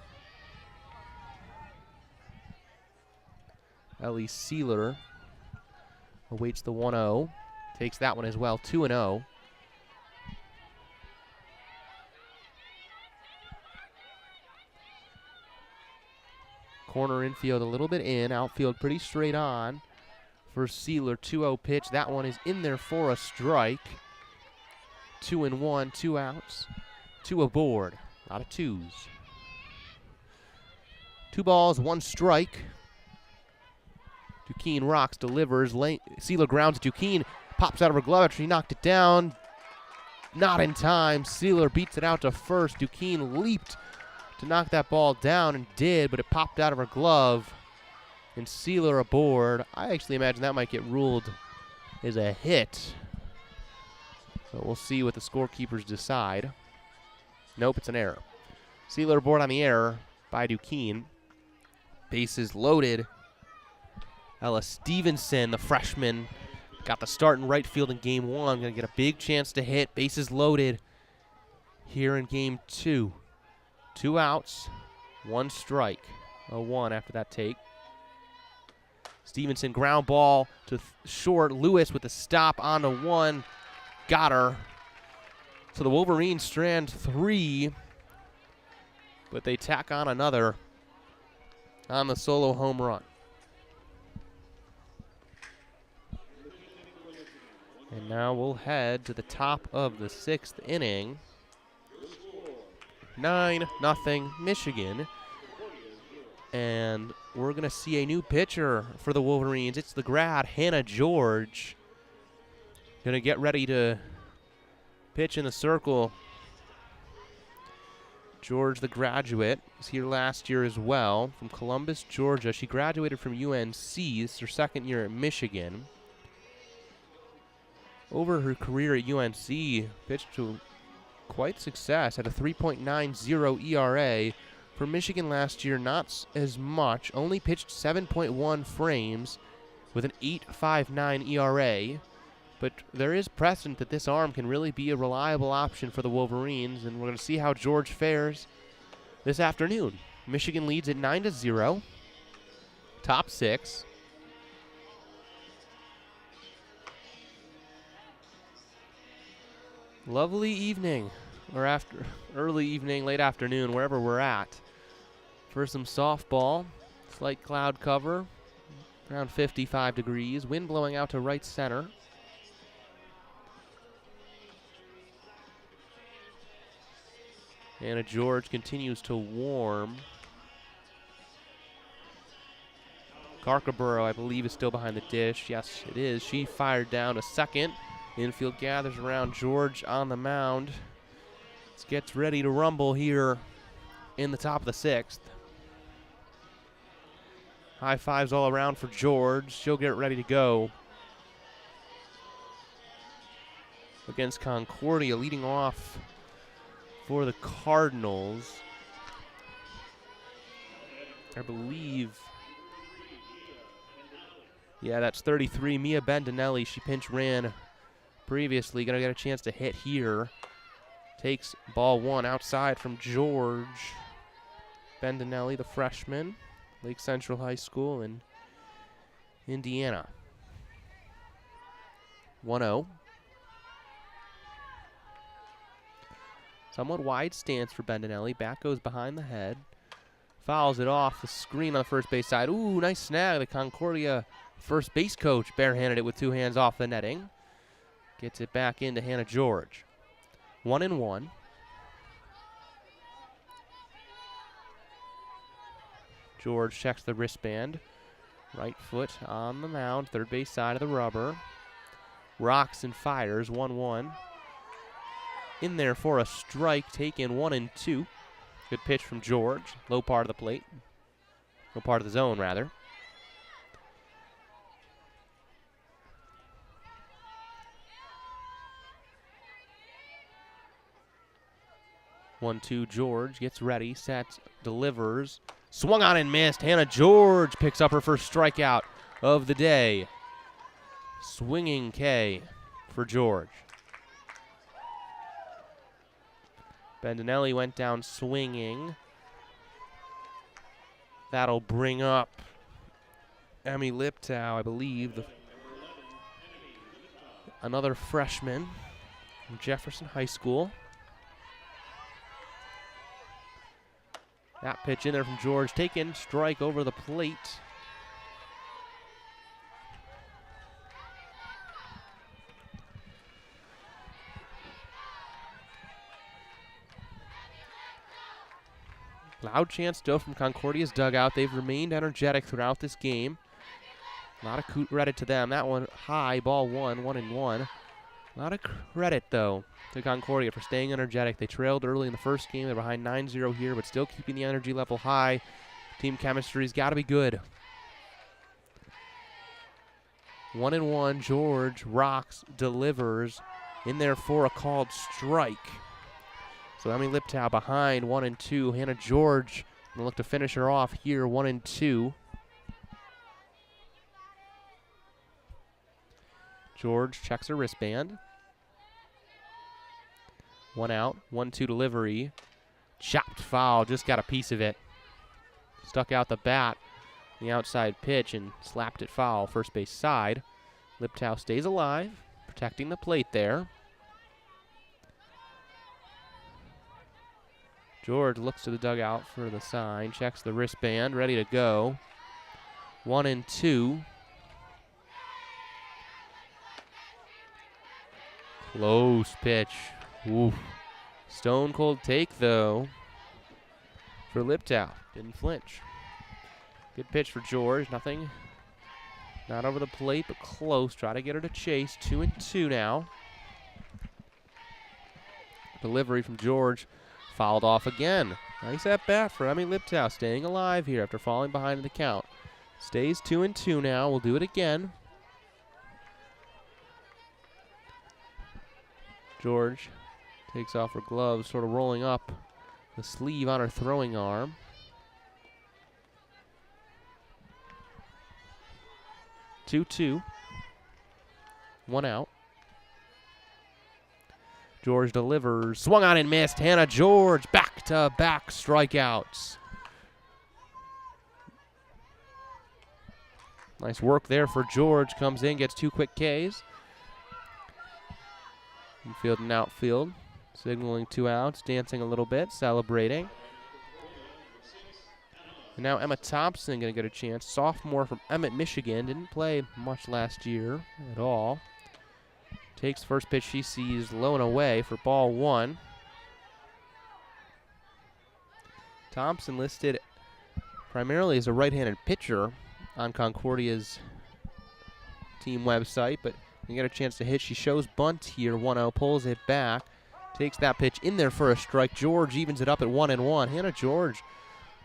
Ellie Sealer awaits the 1-0. Takes that one as well, 2-0. Corner infield a little bit in. Outfield pretty straight on for Sealer. 2-0 pitch. That one is in there for a strike. 2-1, 2 outs. 2 aboard. A lot of 2s. 2 balls, 1 strike. Duquesne rocks, delivers. Sealer grounds Duquesne. Pops out of her glove after she knocked it down. Not in time. Sealer beats it out to first. Duquesne leaped to knock that ball down and did, but it popped out of her glove. And Sealer aboard. I actually imagine that might get ruled as a hit. So we'll see what the scorekeepers decide. Nope, it's an error. Sealer aboard on the error by Duquesne. Bases loaded. Ella Stevenson, the freshman, got the start in right field in game 1. Going to get a big chance to hit. Bases loaded here in game 2. 2 outs, 1 strike. 0-1 after that take. Stevenson ground ball to short. Lewis with the stop on to 1. Got her. So the Wolverines strand 3, but they tack on another on the solo home run. And now we'll head to the top of the 6th inning. 9-0 Michigan. And we're going to see a new pitcher for the Wolverines. It's the grad, Hannah George. Going to get ready to pitch in the circle. George, the graduate, was here last year as well from Columbus, Georgia. She graduated from UNC. This is her 2nd year at Michigan. Over her career at UNC, pitched to quite success, had a 3.90 ERA. For Michigan last year, not as much, only pitched 7.1 frames with an 8.59 ERA. But there is precedent that this arm can really be a reliable option for the Wolverines, and we're going to see how George fares this afternoon. Michigan leads at 9-0, top 6. Lovely evening, or early evening, late afternoon, wherever we're at. For some softball, slight cloud cover, around 55 degrees, wind blowing out to right center. Hannah George continues to warm. Garcaburo, I believe, is still behind the dish. Yes, it is. She fired down to second. Infield gathers around George on the mound. Gets ready to rumble here in the top of the 6th. High fives all around for George. She'll get ready to go against Concordia, leading off for the Cardinals. I believe, yeah, that's 33. Mia Bendinelli, she pinch ran previously. Going to get a chance to hit here. Takes ball 1 outside from George. Bendinelli, the freshman, Lake Central High School in Indiana. 1-0. Somewhat wide stance for Bendinelli. Back goes behind the head. Fouls it off the screen on the first base side. Ooh, nice snag. The Concordia first base coach barehanded it with 2 hands off the netting. Gets it back into Hannah George. 1-1. George checks the wristband. Right foot on the mound, third base side of the rubber. Rocks and fires, 1-1. In there for a strike, taken 1-2. Good pitch from George. Low part of the plate. Low part of the zone, rather. One-two. George gets ready, sets, delivers. Swung on and missed. Hannah George picks up her first strikeout of the day. Swinging K for George. Bendinelli went down swinging. That'll bring up Emmy Liptow, I believe. Another freshman from Jefferson High School. That pitch in there from George, taken, strike over the plate. Loud chant still from Concordia's dugout. They've remained energetic throughout this game. A lot of credit to them. That one high, ball 1-1. A lot of credit, though, to Concordia for staying energetic. They trailed early in the first game. They're behind 9-0 here, but still keeping the energy level high. Team chemistry's got to be good. 1-1. George rocks, delivers. In there for a called strike. So Emmy Liptow behind 1-2. Hannah George going to look to finish her off here, 1-2. George checks her wristband. 1 out, 1-2 delivery. Chopped foul, just got a piece of it. Stuck out the bat, the outside pitch, and slapped it foul, first base side. Liptow stays alive, protecting the plate there. George looks to the dugout for the sign, checks the wristband, ready to go. 1-2. Close pitch. Oof. Stone cold take, though, for Liptow. Didn't flinch. Good pitch for George. Nothing. Not over the plate, but close. Try to get her to chase. 2-2 now. Delivery from George. Fouled off again. Nice at bat for Emmy Liptow, staying alive here after falling behind in the count. Stays 2-2 now. We'll do it again. George takes off her gloves, sort of rolling up the sleeve on her throwing arm. Two. 1 out. George delivers. Swung on and missed. Hannah George, back-to-back strikeouts. Nice work there for George. Comes in, gets 2 quick Ks. Infield and outfield. Signaling 2 outs, dancing a little bit, celebrating. And now Emma Thompson going to get a chance. Sophomore from Emmett, Michigan. Didn't play much last year at all. Takes first pitch she sees low and away for ball 1. Thompson listed primarily as a right-handed pitcher on Concordia's team website, but you get a chance to hit. She shows bunt here. 1-0, pulls it back. Takes that pitch in there for a strike. George evens it up at 1-1. Hannah George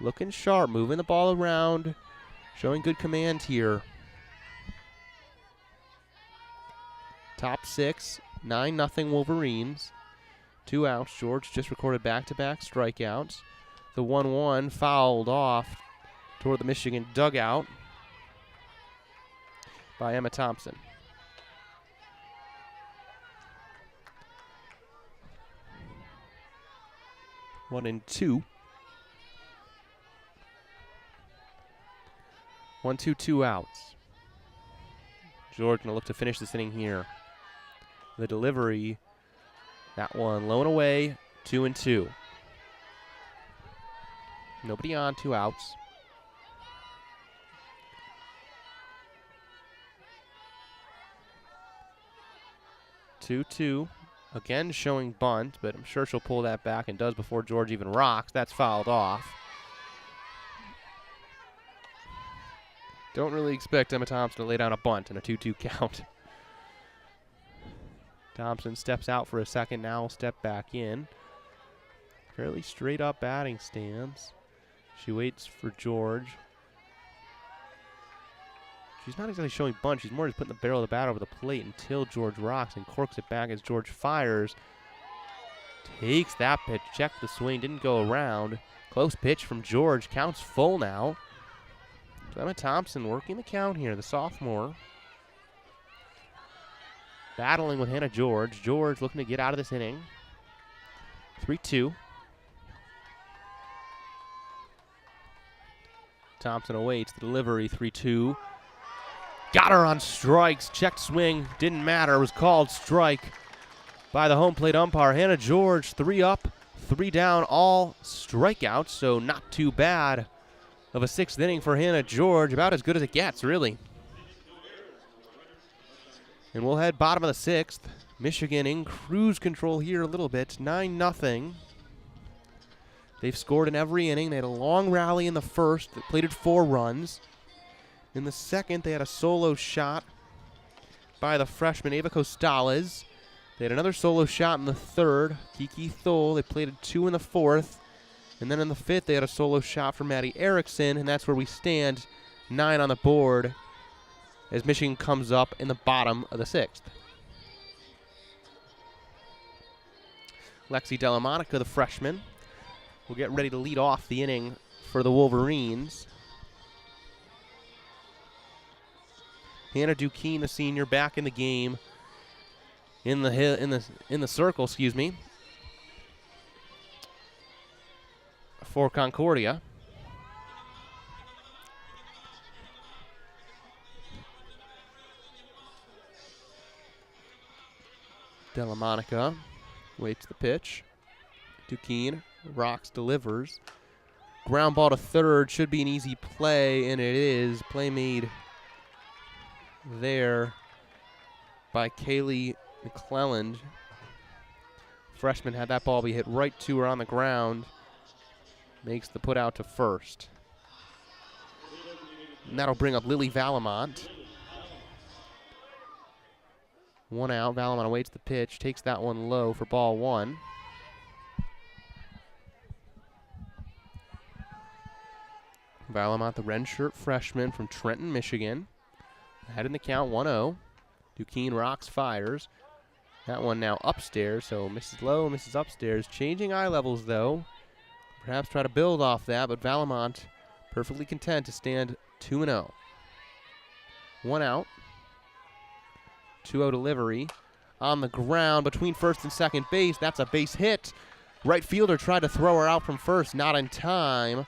looking sharp, moving the ball around, showing good command here. Top 6, 9-0 Wolverines. 2 outs. George just recorded back-to-back strikeouts. The 1-1 fouled off toward the Michigan dugout by Emma Thompson. One and 2. 1-2, 2 outs. George going to look to finish this inning here. The delivery, that one low and away, 2-2. Nobody on, 2 outs. Two. Again showing bunt, but I'm sure she'll pull that back and does before George even rocks. That's fouled off. Don't really expect Emma Thompson to lay down a bunt in a 2-2 count. Thompson steps out for a second, now will step back in. Fairly straight up batting stance. She waits for George. She's not exactly showing bunt, she's more just putting the barrel of the bat over the plate until George rocks and corks it back as George fires. Takes that pitch, checked the swing, didn't go around. Close pitch from George, counts full now. So Emma Thompson working the count here, the sophomore. Battling with Hannah George. George looking to get out of this inning. 3-2. Thompson awaits the delivery, 3-2. Got her on strikes. Checked swing. Didn't matter. It was called strike by the home plate umpire. Hannah George, 3 up, 3 down, all strikeouts. So not too bad of a 6th inning for Hannah George. About as good as it gets, really. And we'll head bottom of the 6th. Michigan in cruise control here a little bit. 9-0. They've scored in every inning. They had a long rally in the first that plated 4 runs. In the second, they had a solo shot by the freshman Ava Costales. They had another solo shot in the third, Kiki Thole. They plated 2 in the fourth. And then in the 5th, they had a solo shot from Maddie Erickson, and that's where we stand, 9 on the board, as Michigan comes up in the bottom of the 6th. Lexi Delamonica, the freshman, will get ready to lead off the inning for the Wolverines. Hannah Duquesne, the senior, back in the game in the circle, excuse me, for Concordia. Delamonica waits the pitch. Duquesne rocks, delivers. Ground ball to third, should be an easy play, and it is. Play made there by Kaylee McClelland. Freshman had that ball be hit right to her on the ground. Makes the put out to first. And that'll bring up Lily Valamont. One out. Valamont awaits the pitch, takes that one low for ball one. Valamont, the red shirt freshman from Trenton, Michigan. Ahead in the count, 1-0. Duquesne rocks, fires. That one now upstairs, so misses low, misses upstairs. Changing eye levels, though. Perhaps try to build off that, but Valamont perfectly content to stand 2-0. One out. 2-0 delivery. On the ground between first and second base. That's a base hit. Right fielder tried to throw her out from first, not in time.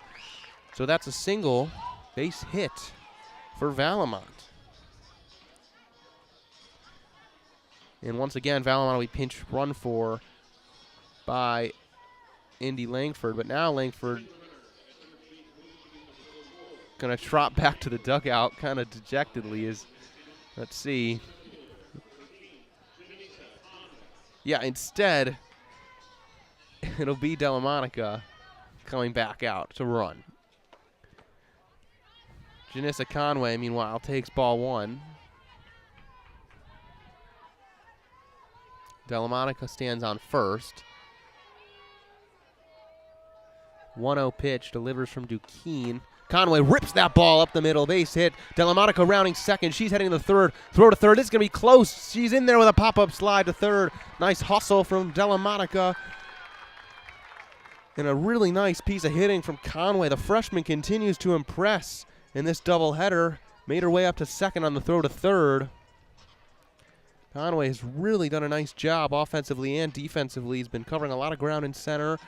So that's a single base hit for Valamont. And once again, Valamont will be pinch run for by Indy Langford. But now Langford going to trot back to the dugout kind of dejectedly as, let's see. Yeah, instead, it'll be Delamonica coming back out to run. Janissa Conway, meanwhile, takes ball one. Delamonica stands on first. 1-0 pitch, delivers from Duquesne. Conway rips that ball up the middle, base hit. Delamonica rounding second. She's heading to the third. Throw to third. It's going to be close. She's in there with a pop-up slide to third. Nice hustle from Delamonica. And a really nice piece of hitting from Conway. The freshman continues to impress in this doubleheader. Made her way up to second on the throw to third. Conway has really done a nice job offensively and defensively. He's been covering a lot of ground in center,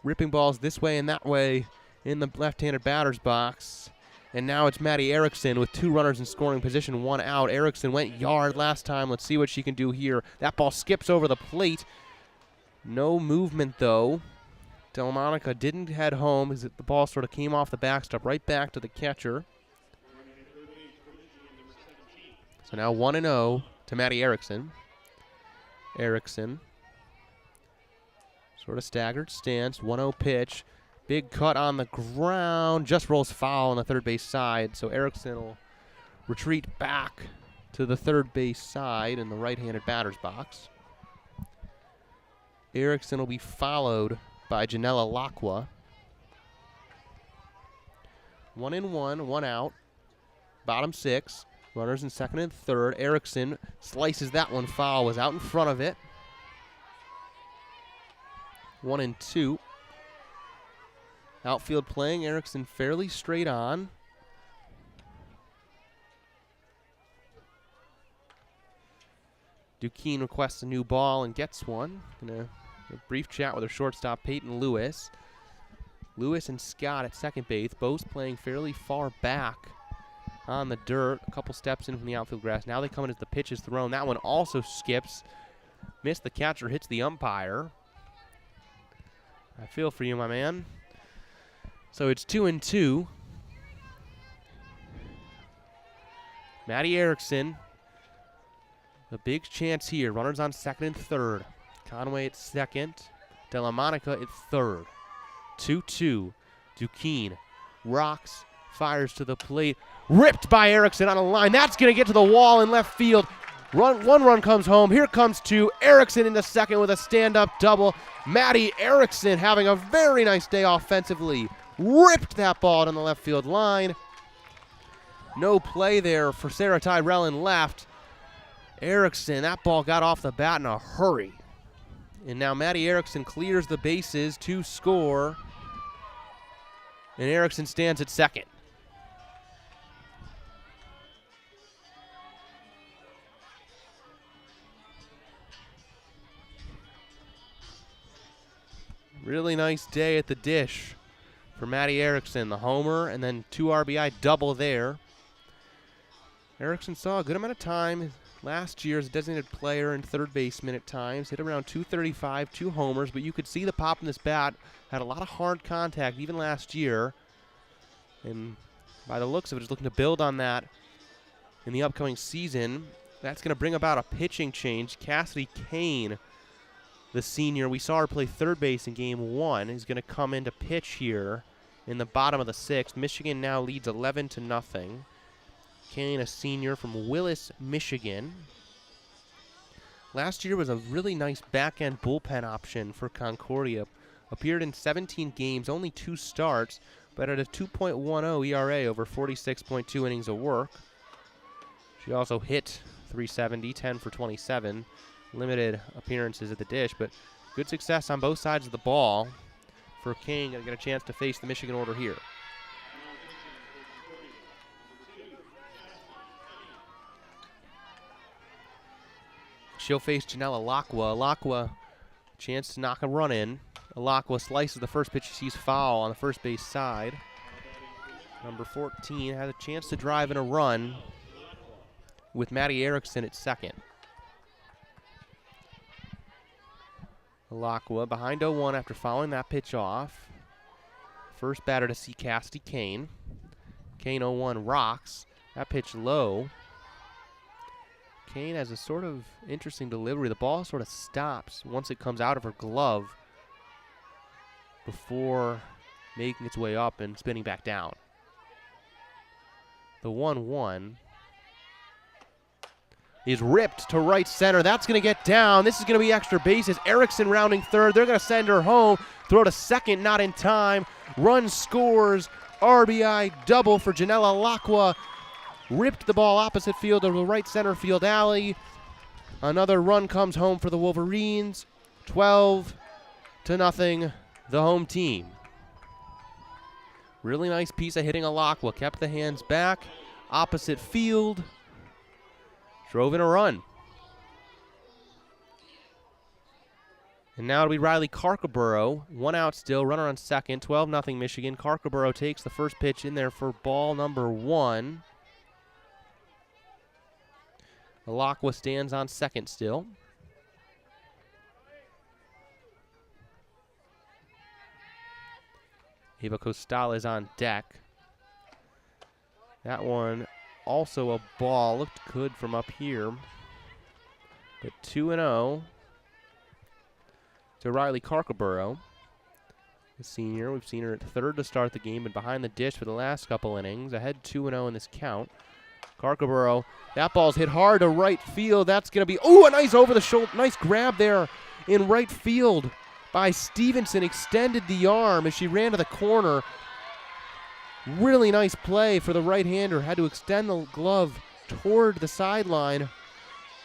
ripping balls this way and that way in the left-handed batter's box. And now it's Maddie Erickson with two runners in scoring position, one out. Erickson went yard last time. Let's see what she can do here. That ball skips over the plate. No movement, though. Delamonica didn't head home as the ball sort of came off the backstop right back to the catcher. So now 1-0 to Maddie Erickson. Erickson sort of staggered stance, 1-0 pitch. Big cut on the ground, just rolls foul on the third base side. So Erickson will retreat back to the third base side in the right-handed batter's box. Erickson will be followed by Janella Lacqua. 1-1, one out. Bottom six. Runners in second and third. Erickson slices that one foul, was out in front of it. 1-2. Outfield playing, Erickson fairly straight on. Duquesne requests a new ball and gets one. A brief chat with her shortstop, Peyton Lewis. Lewis and Scott at second base, both playing fairly far back on the dirt. A couple steps in from the outfield grass. Now they come in as the pitch is thrown. That one also skips. Missed the catcher, hits the umpire. I feel for you, my man. So it's 2-2. Maddie Erickson. A big chance here. Runners on second and third. Conway at second. Delamonica at third. 2-2. Duquesne rocks, fires to the plate. Ripped by Erickson on a line. That's going to get to the wall in left field. One run comes home. Here comes two. Erickson into second with a stand-up double. Maddie Erickson having a very nice day offensively. Ripped that ball down the left field line. No play there for Sarah Tyrell in left. Erickson, that ball got off the bat in a hurry. And now Maddie Erickson clears the bases to score. And Erickson stands at second. Really nice day at the dish for Matty Erickson, the homer, and then 2 RBI double there. Erickson saw a good amount of time last year as a designated player and third baseman at times. Hit around 235, 2 homers, but you could see the pop in this bat. Had a lot of hard contact even last year. And by the looks of it, just looking to build on that in the upcoming season. That's going to bring about a pitching change. Cassidy Kane, the senior, we saw her play third base in game 1, is going to come in to pitch here in the bottom of the 6th. Michigan now leads 11-0. Kane, a senior from Willis, Michigan. Last year was a really nice back-end bullpen option for Concordia. Appeared in 17 games, only 2 starts, but at a 2.10 ERA over 46.2 innings of work. She also hit .370, 10 for 27. Limited appearances at the dish, but good success on both sides of the ball for Kane. Going to get a chance to face the Michigan order here. She'll face Janella Lacqua. Lacqua, chance to knock a run in. Lacqua slices the first pitch. She sees foul on the first base side. Number 14 has a chance to drive in a run with Matty Erickson at second. Lacqua behind 0-1 after fouling that pitch off. First batter to see Cassidy Kane. Kane 0-1 rocks. That pitch low. Kane has a sort of interesting delivery. The ball sort of stops once it comes out of her glove before making its way up and spinning back down. The 1-1 is ripped to right center. That's going to get down. This is going to be extra bases. Erickson rounding third. They're going to send her home. Throw to second, not in time. Run scores. RBI double for Janella Lacqua. Ripped the ball opposite field to the right center field alley. Another run comes home for the Wolverines. 12-0, the home team. Really nice piece of hitting. Lacqua kept the hands back. Opposite field. Drove in a run. And now it'll be Riley Carcaboro. 1 out still. Runner on second. 12-0 Michigan. Carcaboro takes the first pitch in there for ball number 1. Lacqua stands on second still. Ava Costal is on deck. That one also a ball. Looked good from up here. But 2-0 to Riley Carcaboro, the senior. We've seen her at third to start the game and behind the dish for the last couple innings. Ahead 2-0 in this count. Carcaboro, that ball's hit hard to right field. That's going to be, a nice over the shoulder, nice grab there in right field by Stevenson. Extended the arm as she ran to the corner. Really nice play for the right-hander. Had to extend the glove toward the sideline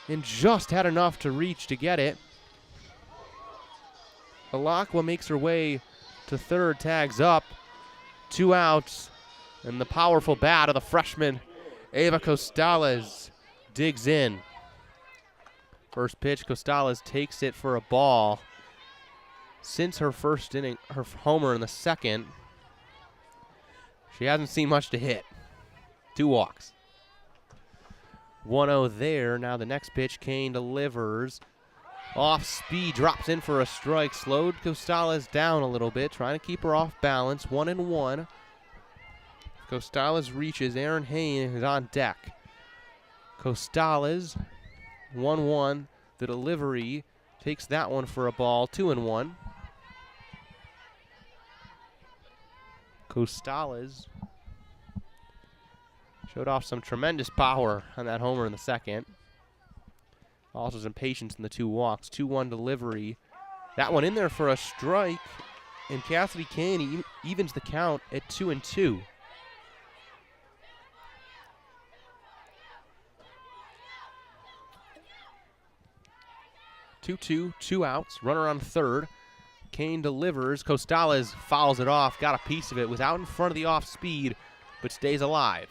and just had enough to reach to get it. Lacqua makes her way to third, tags up. 2 outs, and the powerful bat of the freshman Ava Costales digs in. First pitch, Costales takes it for a ball. Since her first inning, her homer in the second, she hasn't seen much to hit. 2 walks. 1-0 there. Now the next pitch, Kane delivers. Off speed, drops in for a strike. Slowed Costales down a little bit, trying to keep her off balance. 1-1. Costales reaches. Aaron Hain is on deck. Costales, 1-1. The delivery takes that one for a ball. 2-1. Costales showed off some tremendous power on that homer in the second. Also some patience in the 2 walks. 2-1 delivery. That one in there for a strike. And Cassidy Kane evens the count at 2-2. 2-2, 2 outs, runner on third. Kane delivers. Costales fouls it off, got a piece of it, was out in front of the off speed, but stays alive.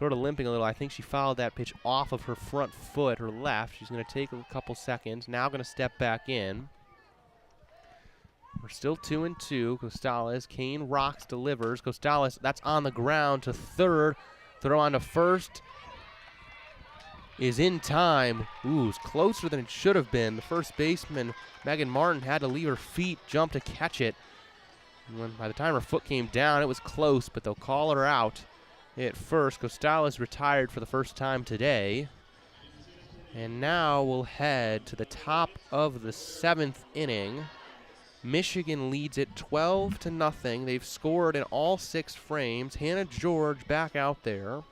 sort of limping a little. I think she fouled that pitch off of her front foot, her left. She's going to take a couple seconds. Now going to step back in. We're still 2-2. Costales, Kane rocks, delivers. Costales, that's on the ground to third. Throw on to first. Is in time. Ooh, it's closer than it should have been. The first baseman, Megan Martin, had to leave her feet, jump to catch it. And by the time her foot came down, it was close, but they'll call her out at first. Costales retired for the first time today. And now we'll head to the top of the 7th inning. Michigan leads it 12-0. They've scored in all 6 frames. Hannah George back out there.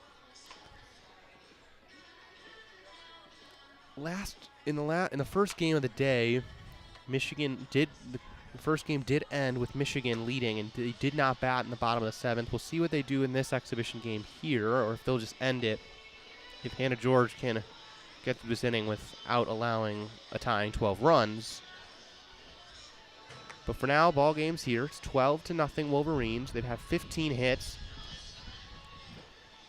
In the first game of the day, the first game did end with Michigan leading, and they did not bat in the bottom of the 7th. We'll see what they do in this exhibition game here, or if they'll just end it. If Hannah George can get through this inning without allowing a tying 12 runs. But for now, ball game's here. It's 12-0 Wolverines. They've had 15 hits.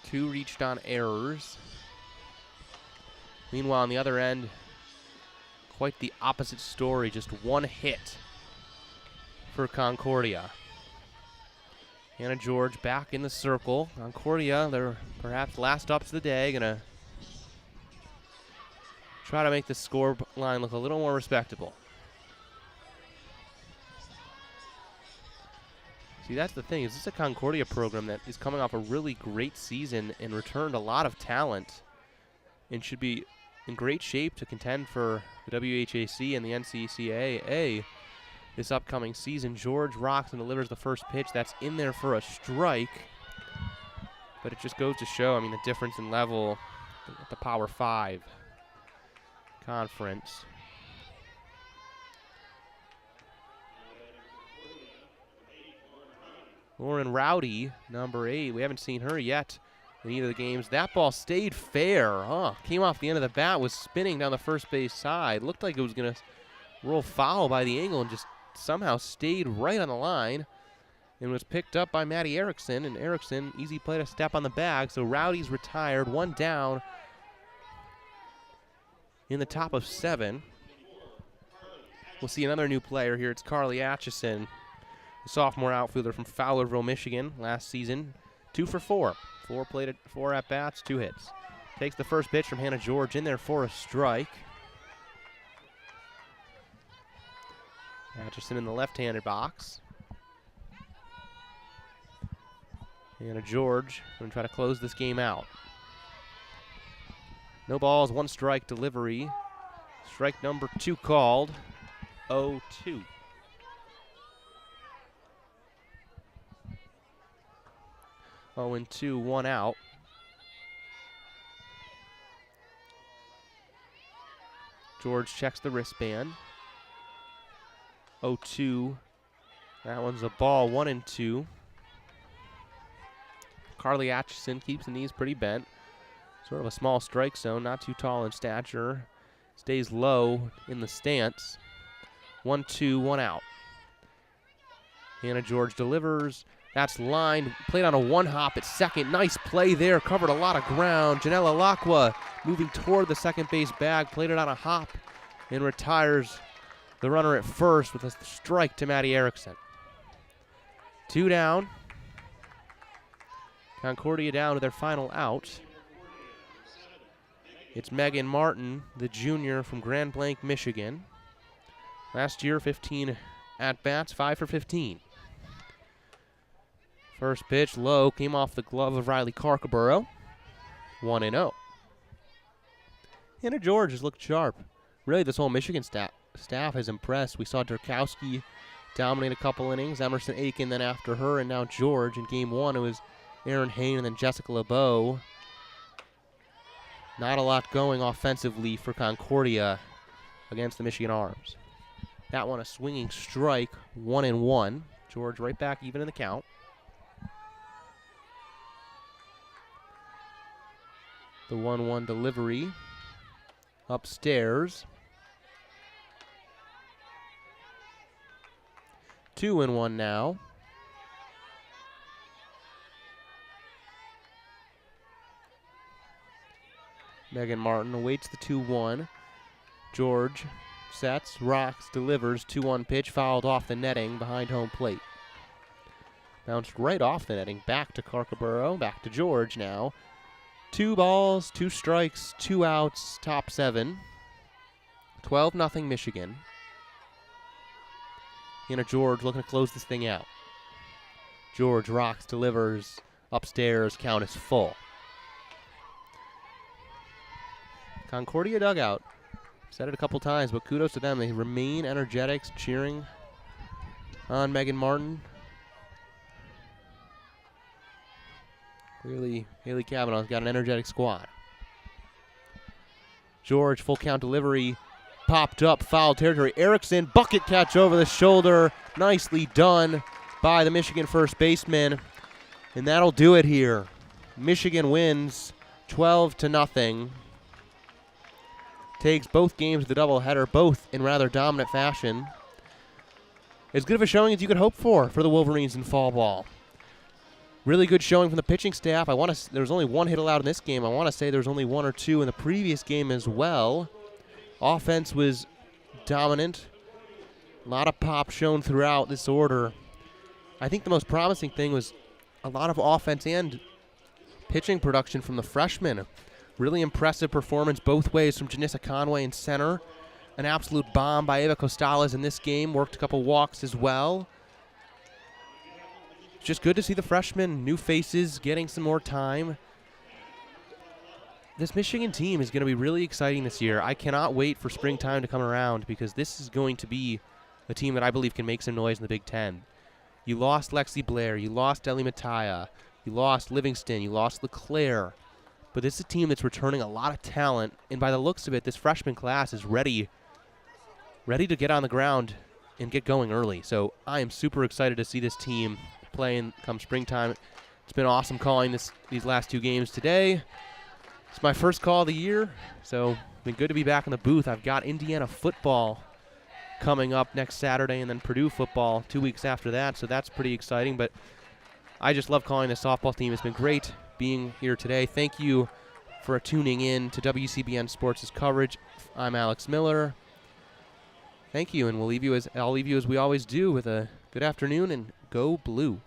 2 reached on errors. Meanwhile, on the other end, quite the opposite story. Just 1 hit for Concordia. Hannah George back in the circle. Concordia, their perhaps last ups of the day, going to try to make the score line look a little more respectable. See, that's the thing. Is this a Concordia program that is coming off a really great season and returned a lot of talent and should be in great shape to contend for the WHAC and the NCCAA this upcoming season. George rocks and delivers the first pitch. That's in there for a strike. But it just goes to show, I mean, the difference in level at the Power 5 conference. Lauren Rowdy, number 8. We haven't seen her yet in either of the games. That ball stayed fair. Came off the end of the bat, was spinning down the first base side. Looked like it was going to roll foul by the angle and just somehow stayed right on the line and was picked up by Maddie Erickson. And Erickson, easy play to step on the bag. So Rowdy's retired, 1 down in the top of 7. We'll see another new player here. It's Carly Atchison, the sophomore outfielder from Fowlerville, Michigan, last season. 2 for 4. 4 at-bats, 2 hits. Takes the first pitch from Hannah George in there for a strike. Atchison in the left-handed box. Hannah George going to try to close this game out. No balls, 1 strike delivery. Strike number 2 called. 0-2. 0-2, 1 out. George checks the wristband. 0-2. That one's a ball, 1-2. Carly Atchison keeps the knees pretty bent. Sort of a small strike zone, not too tall in stature. Stays low in the stance. 1-2, 1 out. Hannah George delivers. That's lined, played on a 1-hop at second. Nice play there, covered a lot of ground. Janella Lacqua moving toward the second base bag, played it on a hop and retires the runner at first with a strike to Maddie Erickson. 2 down. Concordia down to their final out. It's Megan Martin, the junior from Grand Blanc, Michigan. Last year, 15 at-bats, 5 for 15. First pitch, low, came off the glove of Riley Carcaboro. 1-0. Hannah George has looked sharp. Really, this whole Michigan staff has impressed. We saw Durkowski dominate a couple innings, Emerson Aiken then after her, and now George. In game 1, it was Erin Hain and then Jessica LeBeau. Not a lot going offensively for Concordia against the Michigan Arms. That one a swinging strike, 1-1. George right back even in the count. The 1-1 delivery upstairs. 2-1 now. Megan Martin awaits the 2-1. George sets, rocks, delivers, 2-1 pitch, fouled off the netting behind home plate. Bounced right off the netting, back to Kookaburra, back to George now. 2 balls, 2 strikes, 2 outs, top 7. 12-0 Michigan. Hannah George looking to close this thing out. George rocks, delivers, upstairs, count is full. Concordia dugout. Said it a couple times, but kudos to them. They remain energetic, cheering on Megan Martin. Clearly, Haley Kavanaugh's got an energetic squad. George, full count delivery, popped up, foul territory. Erickson, bucket catch over the shoulder. Nicely done by the Michigan first baseman. And that'll do it here. Michigan wins 12-0. Takes both games of the doubleheader, both in rather dominant fashion. As good of a showing as you could hope for the Wolverines in fall ball. Really good showing from the pitching staff. There was only 1 hit allowed in this game. I want to say there was only 1 or 2 in the previous game as well. Offense was dominant. A lot of pop shown throughout this order. I think the most promising thing was a lot of offense and pitching production from the freshmen. Really impressive performance both ways from Janissa Conway in center. An absolute bomb by Ava Costales in this game. Worked a couple walks as well. It's just good to see the freshmen, new faces, getting some more time. This Michigan team is going to be really exciting this year. I cannot wait for springtime to come around because this is going to be a team that I believe can make some noise in the Big Ten. You lost Lexi Blair. You lost Ellie Mattia. You lost Livingston. You lost LeClaire. But this is a team that's returning a lot of talent, and by the looks of it, this freshman class is ready to get on the ground and get going early. So I am super excited to see this team playing come springtime. It's been awesome calling these last 2 games today. It's my first call of the year, so it's been good to be back in the booth. I've got Indiana football coming up next Saturday and then Purdue football 2 weeks after that, so that's pretty exciting. But I just love calling this softball team. It's been great being here today. Thank you for tuning in to WCBN Sports' coverage. I'm Alex Miller. Thank you, and I'll leave you as we always do with a good afternoon and go blue.